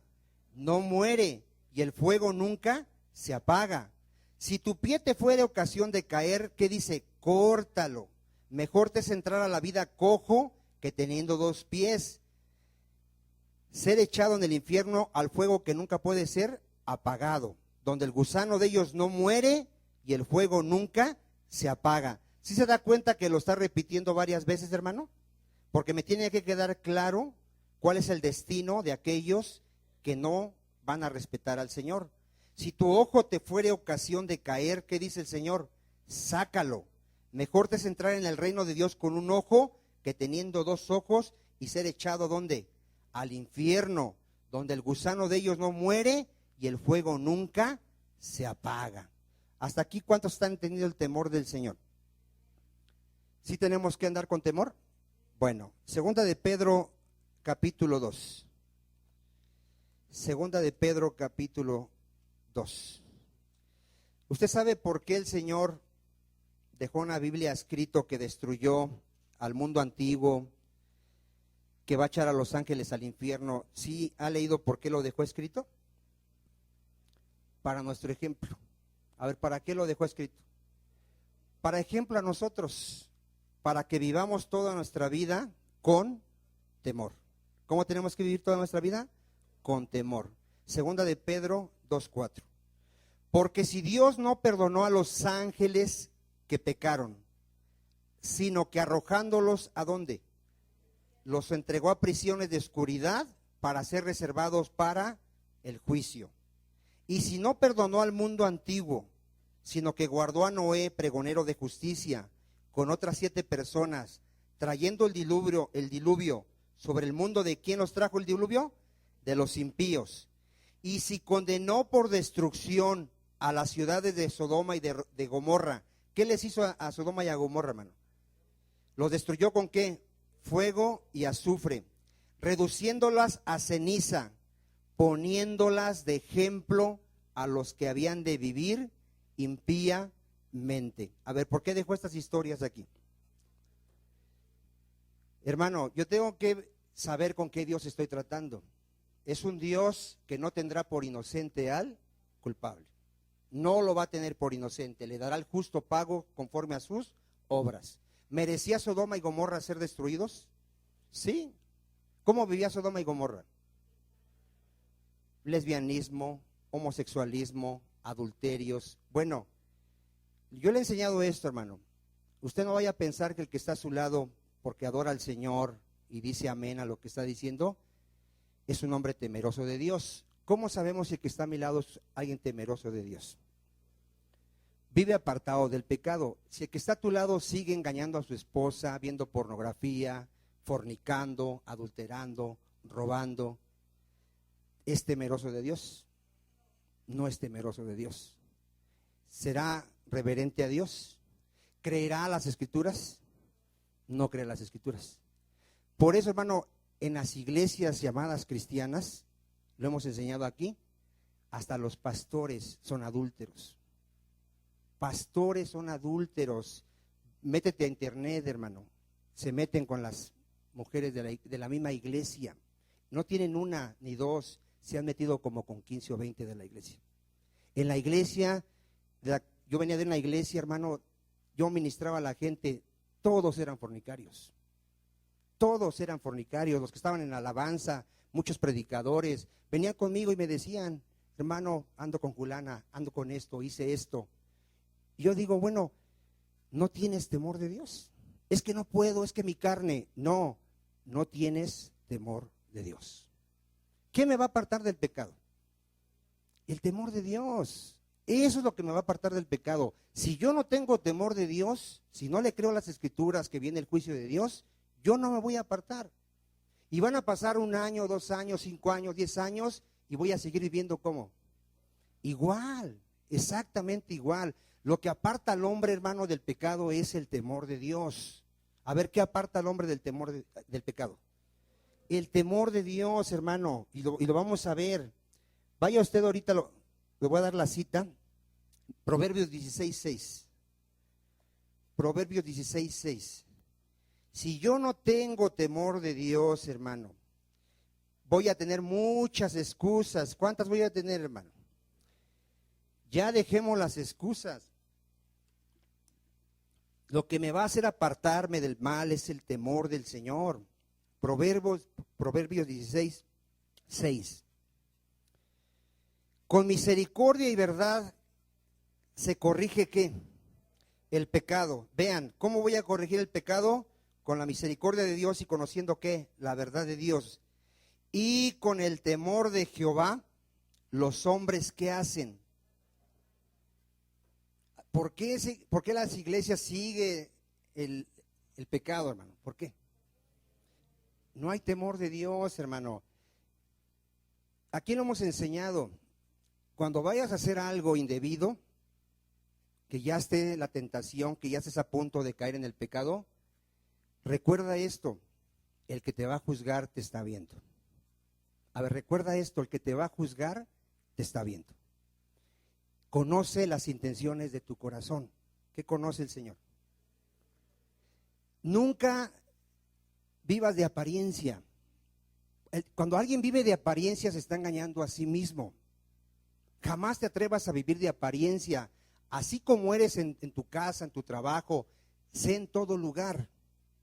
Speaker 1: No muere y el fuego nunca se apaga. Si tu pie te fuere ocasión de caer, ¿qué dice? Córtalo. Mejor te es entrar a la vida cojo que teniendo dos pies. Ser echado en el infierno al fuego que nunca puede ser apagado, donde el gusano de ellos no muere y el fuego nunca se apaga. ¿Sí se da cuenta que lo está repitiendo varias veces, hermano? Porque me tiene que quedar claro cuál es el destino de aquellos que no van a respetar al Señor. Si tu ojo te fuere ocasión de caer, ¿qué dice el Señor? Sácalo. Mejor te es entrar en el reino de Dios con un ojo que teniendo dos ojos y ser echado ¿dónde? Al infierno, donde el gusano de ellos no muere y el fuego nunca se apaga. Hasta aquí, ¿cuántos están teniendo el temor del Señor? ¿Sí tenemos que andar con temor? Bueno, segunda de Pedro capítulo 2. Segunda de Pedro capítulo 2. ¿Usted sabe por qué el Señor dejó una Biblia escrito que destruyó al mundo antiguo, que va a echar a los ángeles al infierno? ¿Sí ha leído por qué lo dejó escrito? Para nuestro ejemplo. A ver, ¿para qué lo dejó escrito? Para ejemplo a nosotros, para que vivamos toda nuestra vida con temor. ¿Cómo tenemos que vivir toda nuestra vida? Con temor. Segunda de Pedro 2:4. Porque si Dios no perdonó a los ángeles que pecaron, sino que arrojándolos ¿a dónde? Los entregó a prisiones de oscuridad para ser reservados para el juicio. Y si no perdonó al mundo antiguo, sino que guardó a Noé, pregonero de justicia, con otras 7 personas, trayendo el diluvio sobre el mundo. ¿De quién nos trajo el diluvio? De los impíos. Y si condenó por destrucción a las ciudades de Sodoma y de Gomorra, ¿qué les hizo a Sodoma y a Gomorra, hermano? ¿Los destruyó con qué? Fuego y azufre, reduciéndolas a ceniza, poniéndolas de ejemplo a los que habían de vivir impíamente. A ver, ¿por qué dejó estas historias aquí? Hermano, yo tengo que saber con qué Dios estoy tratando. Es un Dios que no tendrá por inocente al culpable. No lo va a tener por inocente, le dará el justo pago conforme a sus obras. ¿Merecía Sodoma y Gomorra ser destruidos? Sí. ¿Cómo vivía Sodoma y Gomorra? Lesbianismo, homosexualismo, adulterios. Bueno, yo le he enseñado esto, hermano. Usted no vaya a pensar que el que está a su lado, porque adora al Señor y dice amén a lo que está diciendo, es un hombre temeroso de Dios. ¿Cómo sabemos si el que está a mi lado es alguien temeroso de Dios? Vive apartado del pecado. Si el que está a tu lado sigue engañando a su esposa, viendo pornografía, fornicando, adulterando, robando, ¿es temeroso de Dios? No es temeroso de Dios. ¿Será reverente a Dios? ¿Creerá las Escrituras? No cree las Escrituras. Por eso, hermano, en las iglesias llamadas cristianas, lo hemos enseñado aquí, hasta los pastores son adúlteros. Pastores son adúlteros. Métete a internet, hermano. Se meten con las mujeres de la misma iglesia. No tienen una ni dos, se han metido como con 15 o 20 de la iglesia. En la iglesia, yo venía de una iglesia, hermano, yo ministraba a la gente, todos eran fornicarios. Todos eran fornicarios, los que estaban en alabanza, muchos predicadores, venían conmigo y me decían, hermano, ando con fulana, ando con esto, hice esto. Y yo digo, bueno, ¿no tienes temor de Dios? Es que no puedo, es que mi carne. No, no tienes temor de Dios. ¿Qué me va a apartar del pecado? El temor de Dios. Eso es lo que me va a apartar del pecado. Si yo no tengo temor de Dios, si no le creo a las Escrituras que viene el juicio de Dios, yo no me voy a apartar. Y van a pasar 1 año, 2 años, 5 años, 10 años, y voy a seguir viviendo ¿cómo? Igual, exactamente igual. Lo que aparta al hombre, hermano, del pecado es el temor de Dios. A ver, ¿qué aparta al hombre del temor del pecado? El temor de Dios, hermano, y lo vamos a ver. Vaya usted ahorita, le voy a dar la cita, Proverbios 16:6. Proverbios 16:6. Si yo no tengo temor de Dios, hermano, voy a tener muchas excusas. ¿Cuántas voy a tener, hermano? Ya dejemos las excusas. Lo que me va a hacer apartarme del mal es el temor del Señor. Proverbios 16:6. Con misericordia y verdad se corrige ¿qué? El pecado. Vean, ¿cómo voy a corregir el pecado? Con la misericordia de Dios y conociendo ¿qué? La verdad de Dios. Y con el temor de Jehová, los hombres ¿qué hacen? ¿Por qué las iglesias siguen el pecado, hermano? ¿Por qué? No hay temor de Dios, hermano. Aquí lo hemos enseñado. Cuando vayas a hacer algo indebido, que ya esté la tentación, que ya estés a punto de caer en el pecado, recuerda esto, el que te va a juzgar te está viendo. A ver, recuerda esto, el que te va a juzgar te está viendo. Conoce las intenciones de tu corazón. ¿Qué conoce el Señor? Nunca vivas de apariencia. Cuando alguien vive de apariencia se está engañando a sí mismo. Jamás te atrevas a vivir de apariencia. Así como eres en tu casa, en tu trabajo, sé en todo lugar.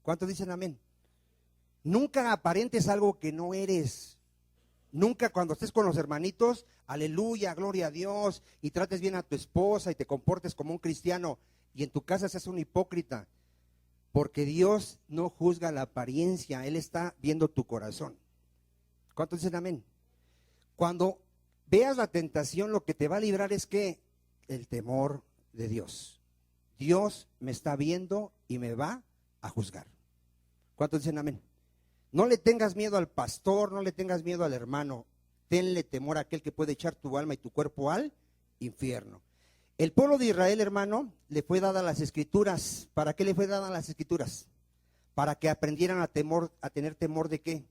Speaker 1: ¿Cuántos dicen amén? Nunca aparentes algo que no eres. Nunca cuando estés con los hermanitos, aleluya, gloria a Dios, y trates bien a tu esposa y te comportes como un cristiano, y en tu casa seas un hipócrita, porque Dios no juzga la apariencia, Él está viendo tu corazón. ¿Cuántos dicen amén? Cuando veas la tentación, lo que te va a librar es que el temor de Dios. Dios me está viendo y me va a juzgar. ¿Cuántos dicen amén? No le tengas miedo al pastor, no le tengas miedo al hermano. Tenle temor a aquel que puede echar tu alma y tu cuerpo al infierno. El pueblo de Israel, hermano, le fue dada las escrituras. ¿Para qué le fue dada las escrituras? Para que aprendieran a tener temor de ¿qué?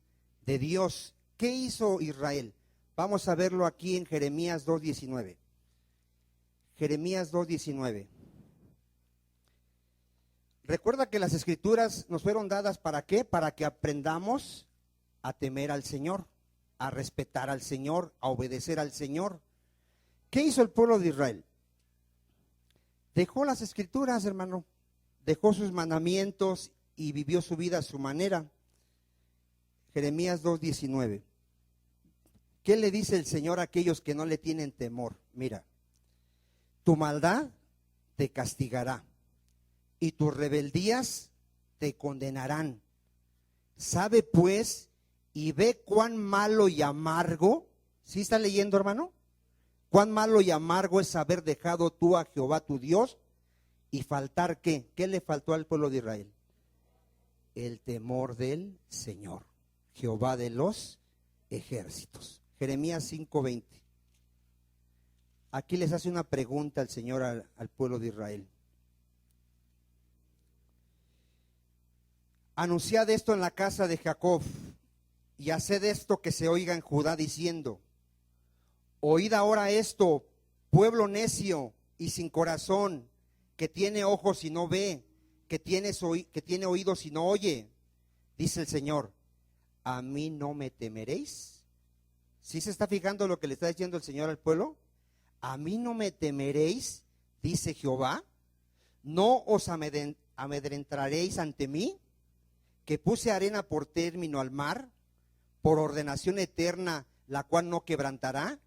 Speaker 1: De Dios. ¿Qué hizo Israel? Vamos a verlo aquí en Jeremías 2:19. Jeremías 2:19. Recuerda que las escrituras nos fueron dadas ¿para qué? Para que aprendamos a temer al Señor, a respetar al Señor, a obedecer al Señor. ¿Qué hizo el pueblo de Israel? Dejó las escrituras, hermano, dejó sus mandamientos y vivió su vida a su manera. Jeremías 2:19. ¿Qué le dice el Señor a aquellos que no le tienen temor? Mira, tu maldad te castigará y tus rebeldías te condenarán. Sabe pues y ve cuán malo y amargo, ¿sí está leyendo, hermano? Cuán malo y amargo es haber dejado tú a Jehová tu Dios y faltar ¿qué? ¿Qué le faltó al pueblo de Israel? El temor del Señor, Jehová de los ejércitos. Jeremías 5:20. Aquí les hace una pregunta el Señor al pueblo de Israel. Anunciad esto en la casa de Jacob y haced esto que se oiga en Judá diciendo: oíd ahora esto, pueblo necio y sin corazón, que tiene ojos y no ve, que tiene oídos y no oye. Dice el Señor: ¿a mí no me temeréis? ¿Sí se está fijando lo que le está diciendo el Señor al pueblo? ¿A mí no me temeréis? Dice Jehová. ¿No os amedrentaréis ante mí? Que puse arena por término al mar, por ordenación eterna, la cual no quebrantará.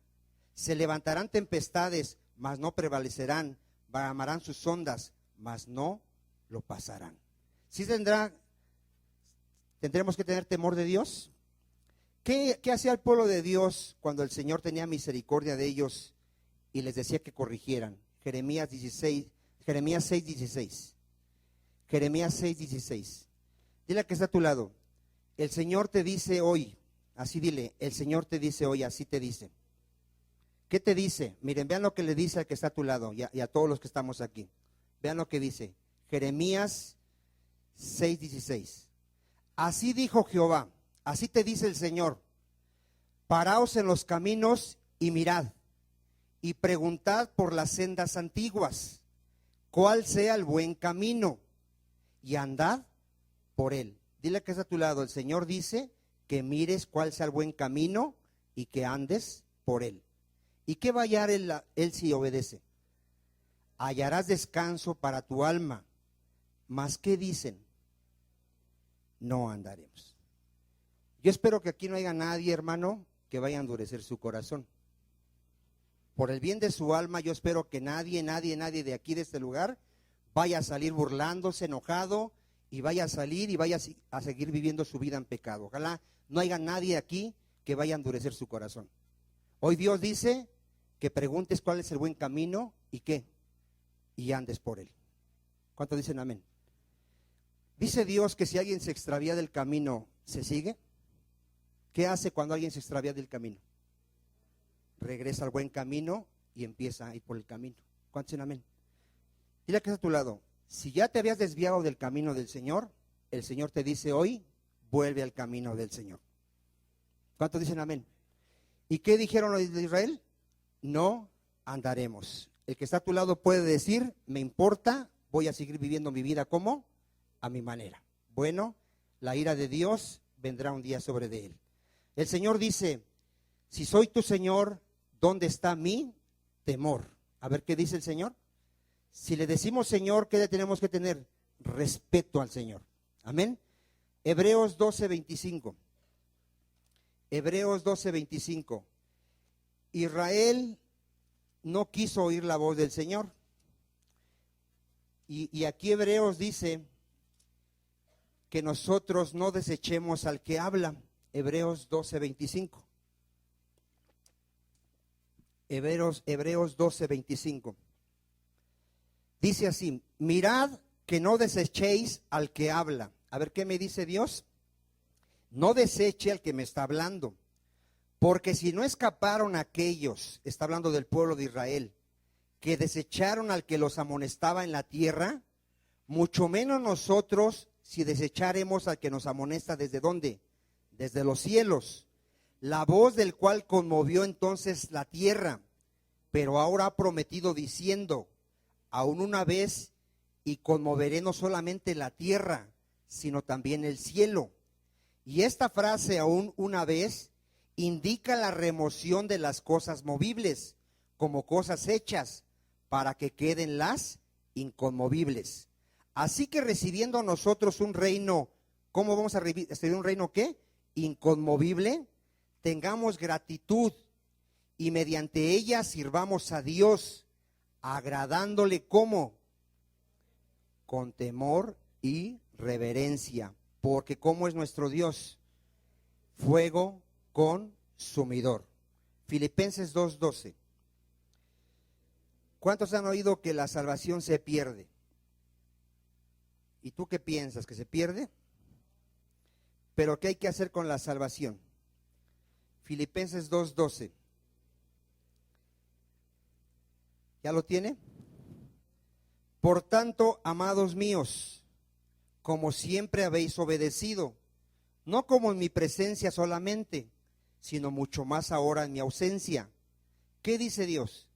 Speaker 1: Se levantarán tempestades, mas no prevalecerán. Bramarán sus ondas, mas no lo pasarán. ¿Sí tendremos que tener temor de Dios? ¿Qué hacía el pueblo de Dios cuando el Señor tenía misericordia de ellos y les decía que corrigieran? Jeremías 6:16. Jeremías 6:16. Dile a que está a tu lado: el Señor te dice hoy, así dile, el Señor te dice hoy, así te dice. ¿Qué te dice? Miren, vean lo que le dice al que está a tu lado y a todos los que estamos aquí. Vean lo que dice. Jeremías 6:16. Así dijo Jehová, así te dice el Señor: paraos en los caminos y mirad, y preguntad por las sendas antiguas, cuál sea el buen camino, y andad por él. Dile que está a tu lado, el Señor dice que mires cuál sea el buen camino y que andes por él. ¿Y qué va a hallar él si obedece? Hallarás descanso para tu alma. ¿Mas qué dicen? No andaremos. Yo espero que aquí no haya nadie, hermano, que vaya a endurecer su corazón. Por el bien de su alma, yo espero que nadie de aquí, de este lugar, vaya a salir burlándose, enojado, y vaya a salir y vaya a seguir viviendo su vida en pecado. Ojalá no haya nadie aquí que vaya a endurecer su corazón. Hoy Dios dice que preguntes cuál es el buen camino y qué, y andes por él. ¿Cuántos dicen amén? Dice Dios que si alguien se extravía del camino, ¿se sigue? ¿Qué hace cuando alguien se extravía del camino? Regresa al buen camino y empieza a ir por el camino. ¿Cuántos dicen amén? Dile que está a tu lado: si ya te habías desviado del camino del Señor, el Señor te dice hoy, vuelve al camino del Señor. ¿Cuántos dicen amén? ¿Y qué dijeron los de Israel? No andaremos. El que está a tu lado puede decir: me importa, voy a seguir viviendo mi vida como a mi manera. Bueno, la ira de Dios vendrá un día sobre de él. El Señor dice: si soy tu Señor, ¿dónde está mi temor? A ver qué dice el Señor. Si le decimos Señor, ¿qué le tenemos que tener? Respeto al Señor. Amén. Hebreos 12:25. Hebreos 12:25. Israel no quiso oír la voz del Señor. Y aquí Hebreos dice que nosotros no desechemos al que habla. Hebreos 12:25. Hebreos 12:25. Dice así: mirad que no desechéis al que habla. A ver, ¿qué me dice Dios? No deseche al que me está hablando. Porque si no escaparon aquellos, está hablando del pueblo de Israel, que desecharon al que los amonestaba en la tierra, mucho menos nosotros si desecharemos al que nos amonesta ¿desde dónde? Desde los cielos. La voz del cual conmovió entonces la tierra, pero ahora ha prometido diciendo: aún una vez, y conmoveré no solamente la tierra, sino también el cielo. Y esta frase, aún una vez, indica la remoción de las cosas movibles, como cosas hechas para que queden las inconmovibles. Así que recibiendo nosotros un reino, ¿cómo vamos a recibir un reino qué? Inconmovible, tengamos gratitud y mediante ella sirvamos a Dios, agradándole ¿cómo? Con temor y reverencia, porque ¿cómo es nuestro Dios? Fuego consumidor. Filipenses 2:12. ¿Cuántos han oído que la salvación se pierde? ¿Y tú qué piensas? ¿Que se pierde? ¿Pero qué hay que hacer con la salvación? Filipenses 2:12. ¿Ya lo tiene? Por tanto, amados míos, como siempre habéis obedecido, no como en mi presencia solamente, sino mucho más ahora en mi ausencia. ¿Qué dice Dios?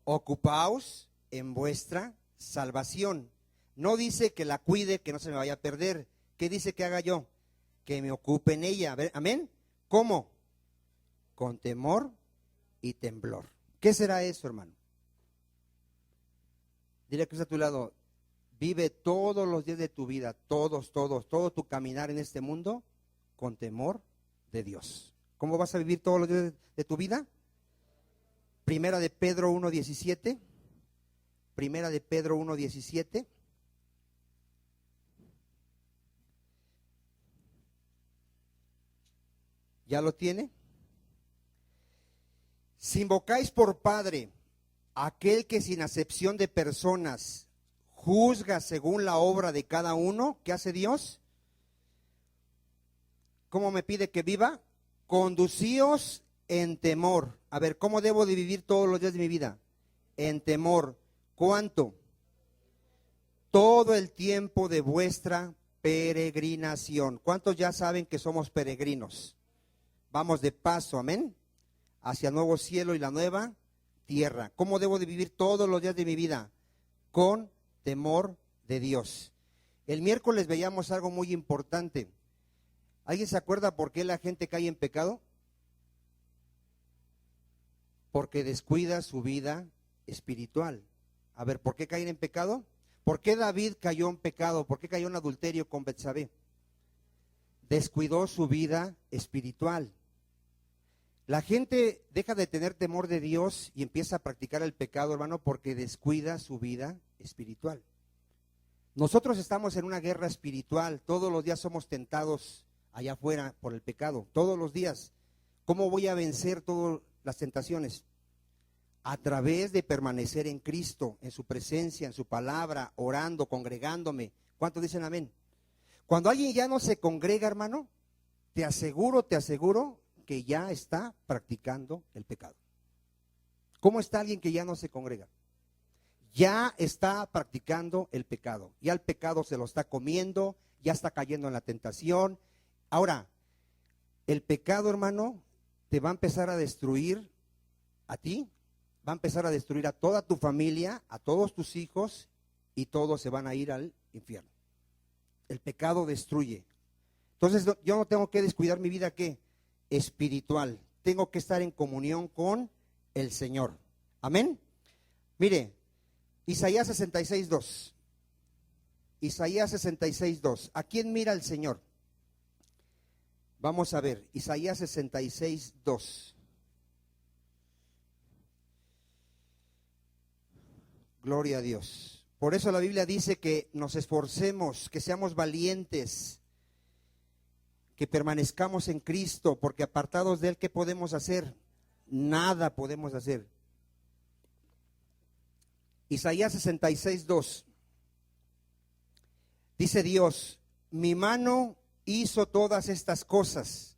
Speaker 1: Ocupaos en vuestra salvación. No dice que la cuide, que no se me vaya a perder. ¿Qué dice que haga yo? Que me ocupe en ella. A ver, amén. ¿Cómo? Con temor y temblor. ¿Qué será eso, hermano? Dile que está a tu lado, vive todos los días de tu vida, todo tu caminar en este mundo con temor de Dios. ¿Cómo vas a vivir todos los días de tu vida? Primera de Pedro 1:17. Primera de Pedro 1:17. ¿Ya lo tiene? Si invocáis por Padre aquel que sin acepción de personas juzga según la obra de cada uno, ¿qué hace Dios? ¿Cómo me pide que viva? Conducíos en temor. A ver, ¿cómo debo de vivir todos los días de mi vida? En temor. ¿Cuánto? Todo el tiempo de vuestra peregrinación. ¿Cuántos ya saben que somos peregrinos? Vamos de paso, amén, hacia el nuevo cielo y la nueva tierra. ¿Cómo debo de vivir todos los días de mi vida? Con temor de Dios. El miércoles veíamos algo muy importante. ¿Alguien se acuerda por qué la gente cae en pecado? Porque descuida su vida espiritual. A ver, ¿por qué caen en pecado? ¿Por qué David cayó en pecado? ¿Por qué cayó en adulterio con Betsabé? Descuidó su vida espiritual. La gente deja de tener temor de Dios y empieza a practicar el pecado, hermano, porque descuida su vida espiritual. Nosotros estamos en una guerra espiritual. Todos los días somos tentados allá afuera por el pecado. Todos los días. ¿Cómo voy a vencer todas las tentaciones? A través de permanecer en Cristo, en su presencia, en su palabra, orando, congregándome. ¿Cuántos dicen amén? Cuando alguien ya no se congrega, hermano, te aseguro que ya está practicando el pecado. ¿Cómo está alguien que ya no se congrega? Ya está practicando el pecado. Ya el pecado se lo está comiendo, ya está cayendo en la tentación. Ahora, el pecado, hermano, te va a empezar a destruir a ti, va a empezar a destruir a toda tu familia, a todos tus hijos, y todos se van a ir al infierno. El pecado destruye. Entonces yo no tengo que descuidar mi vida, ¿qué? Espiritual. Tengo que estar en comunión con el Señor. Amén. Mire, Isaías 66:2. Isaías 66:2. ¿A quién mira el Señor? Vamos a ver, Isaías 66:2. Gloria a Dios. Por eso la Biblia dice que nos esforcemos, que seamos valientes, que permanezcamos en Cristo, porque apartados de Él, ¿qué podemos hacer? Nada podemos hacer. Isaías 66:2. Dice Dios, mi mano hizo todas estas cosas,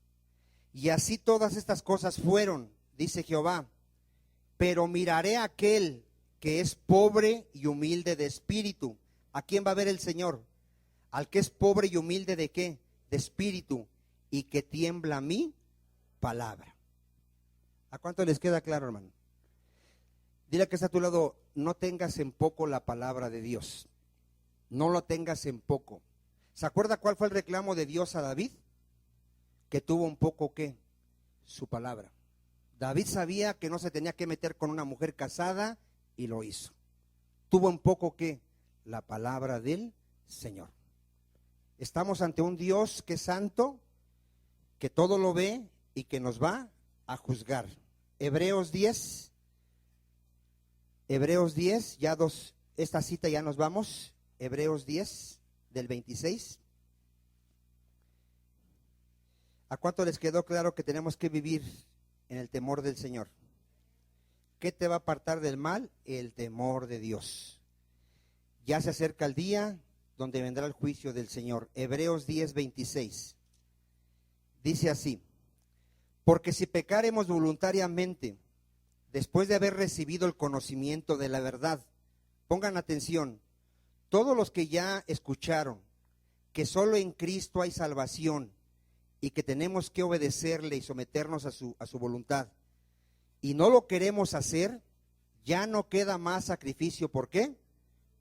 Speaker 1: y así todas estas cosas fueron, dice Jehová, pero miraré a aquel que es pobre y humilde de espíritu. ¿A quién va a ver el Señor? Al que es pobre y humilde ¿de qué? De espíritu, y que tiembla mi palabra. ¿A cuánto les queda claro, hermano? Dile que está a tu lado, no tengas en poco la palabra de Dios. No lo tengas en poco. ¿Se acuerda cuál fue el reclamo de Dios a David? Que tuvo un poco ¿qué? Su palabra. David sabía que no se tenía que meter con una mujer casada y lo hizo. Tuvo un poco que la palabra del Señor. Estamos ante un Dios que es santo, que todo lo ve y que nos va a juzgar. Hebreos 10, esta cita ya nos vamos. Hebreos 10, del 26. ¿A cuánto les quedó claro que tenemos que vivir en el temor del Señor? ¿Qué te va a apartar del mal? El temor de Dios. Ya se acerca el día donde vendrá el juicio del Señor. Hebreos 10, 26. Dice así: porque si pecaremos voluntariamente, después de haber recibido el conocimiento de la verdad, pongan atención, todos los que ya escucharon que solo en Cristo hay salvación y que tenemos que obedecerle y someternos a su voluntad, y no lo queremos hacer, ya no queda más sacrificio. ¿Por qué?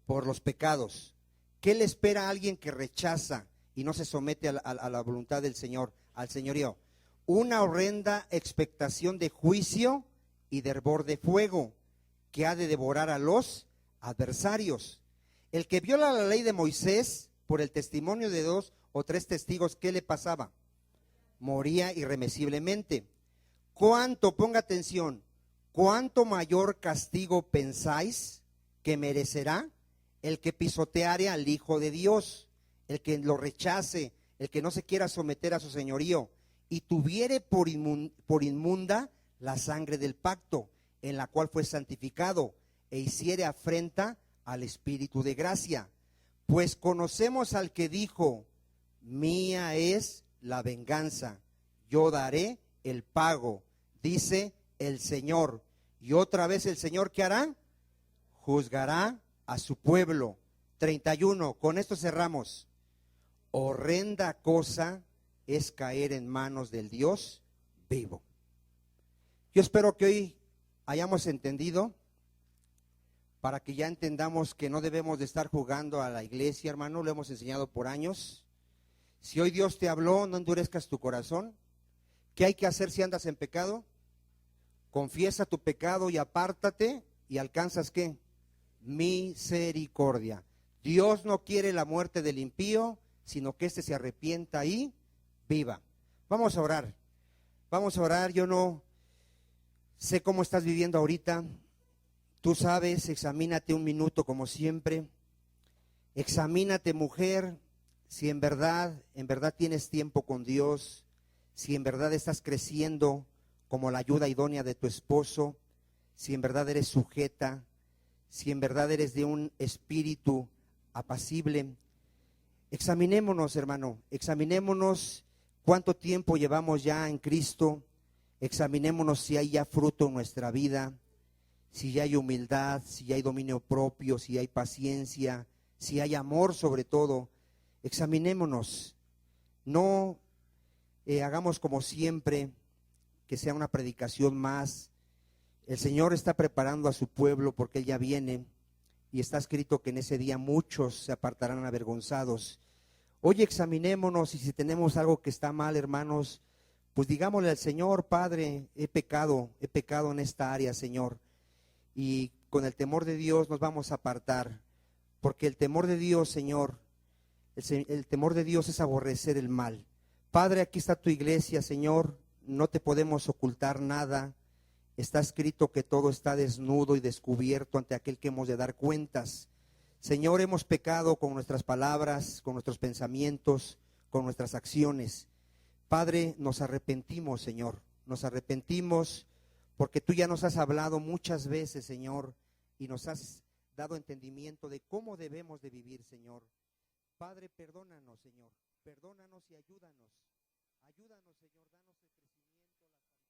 Speaker 1: Por los pecados. ¿Qué le espera a alguien que rechaza y no se somete a la voluntad del Señor, al señorío? Una horrenda expectación de juicio y de hervor de fuego que ha de devorar a los adversarios. El que viola la ley de Moisés por el testimonio de 2 o 3 testigos, ¿qué le pasaba? Moría irremisiblemente. ¿Cuánto, ponga atención, cuánto mayor castigo pensáis que merecerá el que pisoteare al Hijo de Dios, el que lo rechace, el que no se quiera someter a su señorío, y tuviere por inmunda la sangre del pacto, en la cual fue santificado, e hiciere afrenta al Espíritu de gracia? Pues conocemos al que dijo: mía es la venganza, yo daré el pago, dice el Señor. Y otra vez el Señor, ¿qué hará? Juzgará a su pueblo. 31, con esto cerramos. Horrenda cosa es caer en manos del Dios vivo. Yo espero que hoy hayamos entendido, para que ya entendamos que no debemos de estar jugando a la iglesia, hermano. Lo hemos enseñado por años. Si hoy Dios te habló, no endurezcas tu corazón. ¿Qué hay que hacer si andas en pecado? Confiesa tu pecado y apártate, y alcanzas ¿qué? Misericordia. Dios no quiere la muerte del impío, sino que éste se arrepienta y viva. Vamos a orar. Vamos a orar. Yo no sé cómo estás viviendo ahorita. Tú sabes, examínate un minuto como siempre. Examínate, mujer, si en verdad tienes tiempo con Dios, si en verdad estás creciendo como la ayuda idónea de tu esposo, si en verdad eres sujeta, si en verdad eres de un espíritu apacible. Examinémonos, hermano, examinémonos cuánto tiempo llevamos ya en Cristo, examinémonos si hay ya fruto en nuestra vida, si ya hay humildad, si ya hay dominio propio, si hay paciencia, si hay amor sobre todo. Examinémonos, no hagamos como siempre, que sea una predicación más. El Señor está preparando a su pueblo porque Él ya viene, y está escrito que en ese día muchos se apartarán avergonzados. Hoy examinémonos, y si tenemos algo que está mal, hermanos, pues digámosle al Señor: Padre, he pecado en esta área, Señor, y con el temor de Dios nos vamos a apartar, porque el temor de Dios, Señor, el temor de Dios es aborrecer el mal. Padre, aquí está tu iglesia, Señor, no te podemos ocultar nada. Está escrito que todo está desnudo y descubierto ante aquel que hemos de dar cuentas. Señor, hemos pecado con nuestras palabras, con nuestros pensamientos, con nuestras acciones. Padre, nos arrepentimos, Señor, nos arrepentimos, porque tú ya nos has hablado muchas veces, Señor, y nos has dado entendimiento de cómo debemos de vivir, Señor. Padre, perdónanos, Señor, perdónanos y ayúdanos. Ayúdanos, Señor, danos el crecimiento.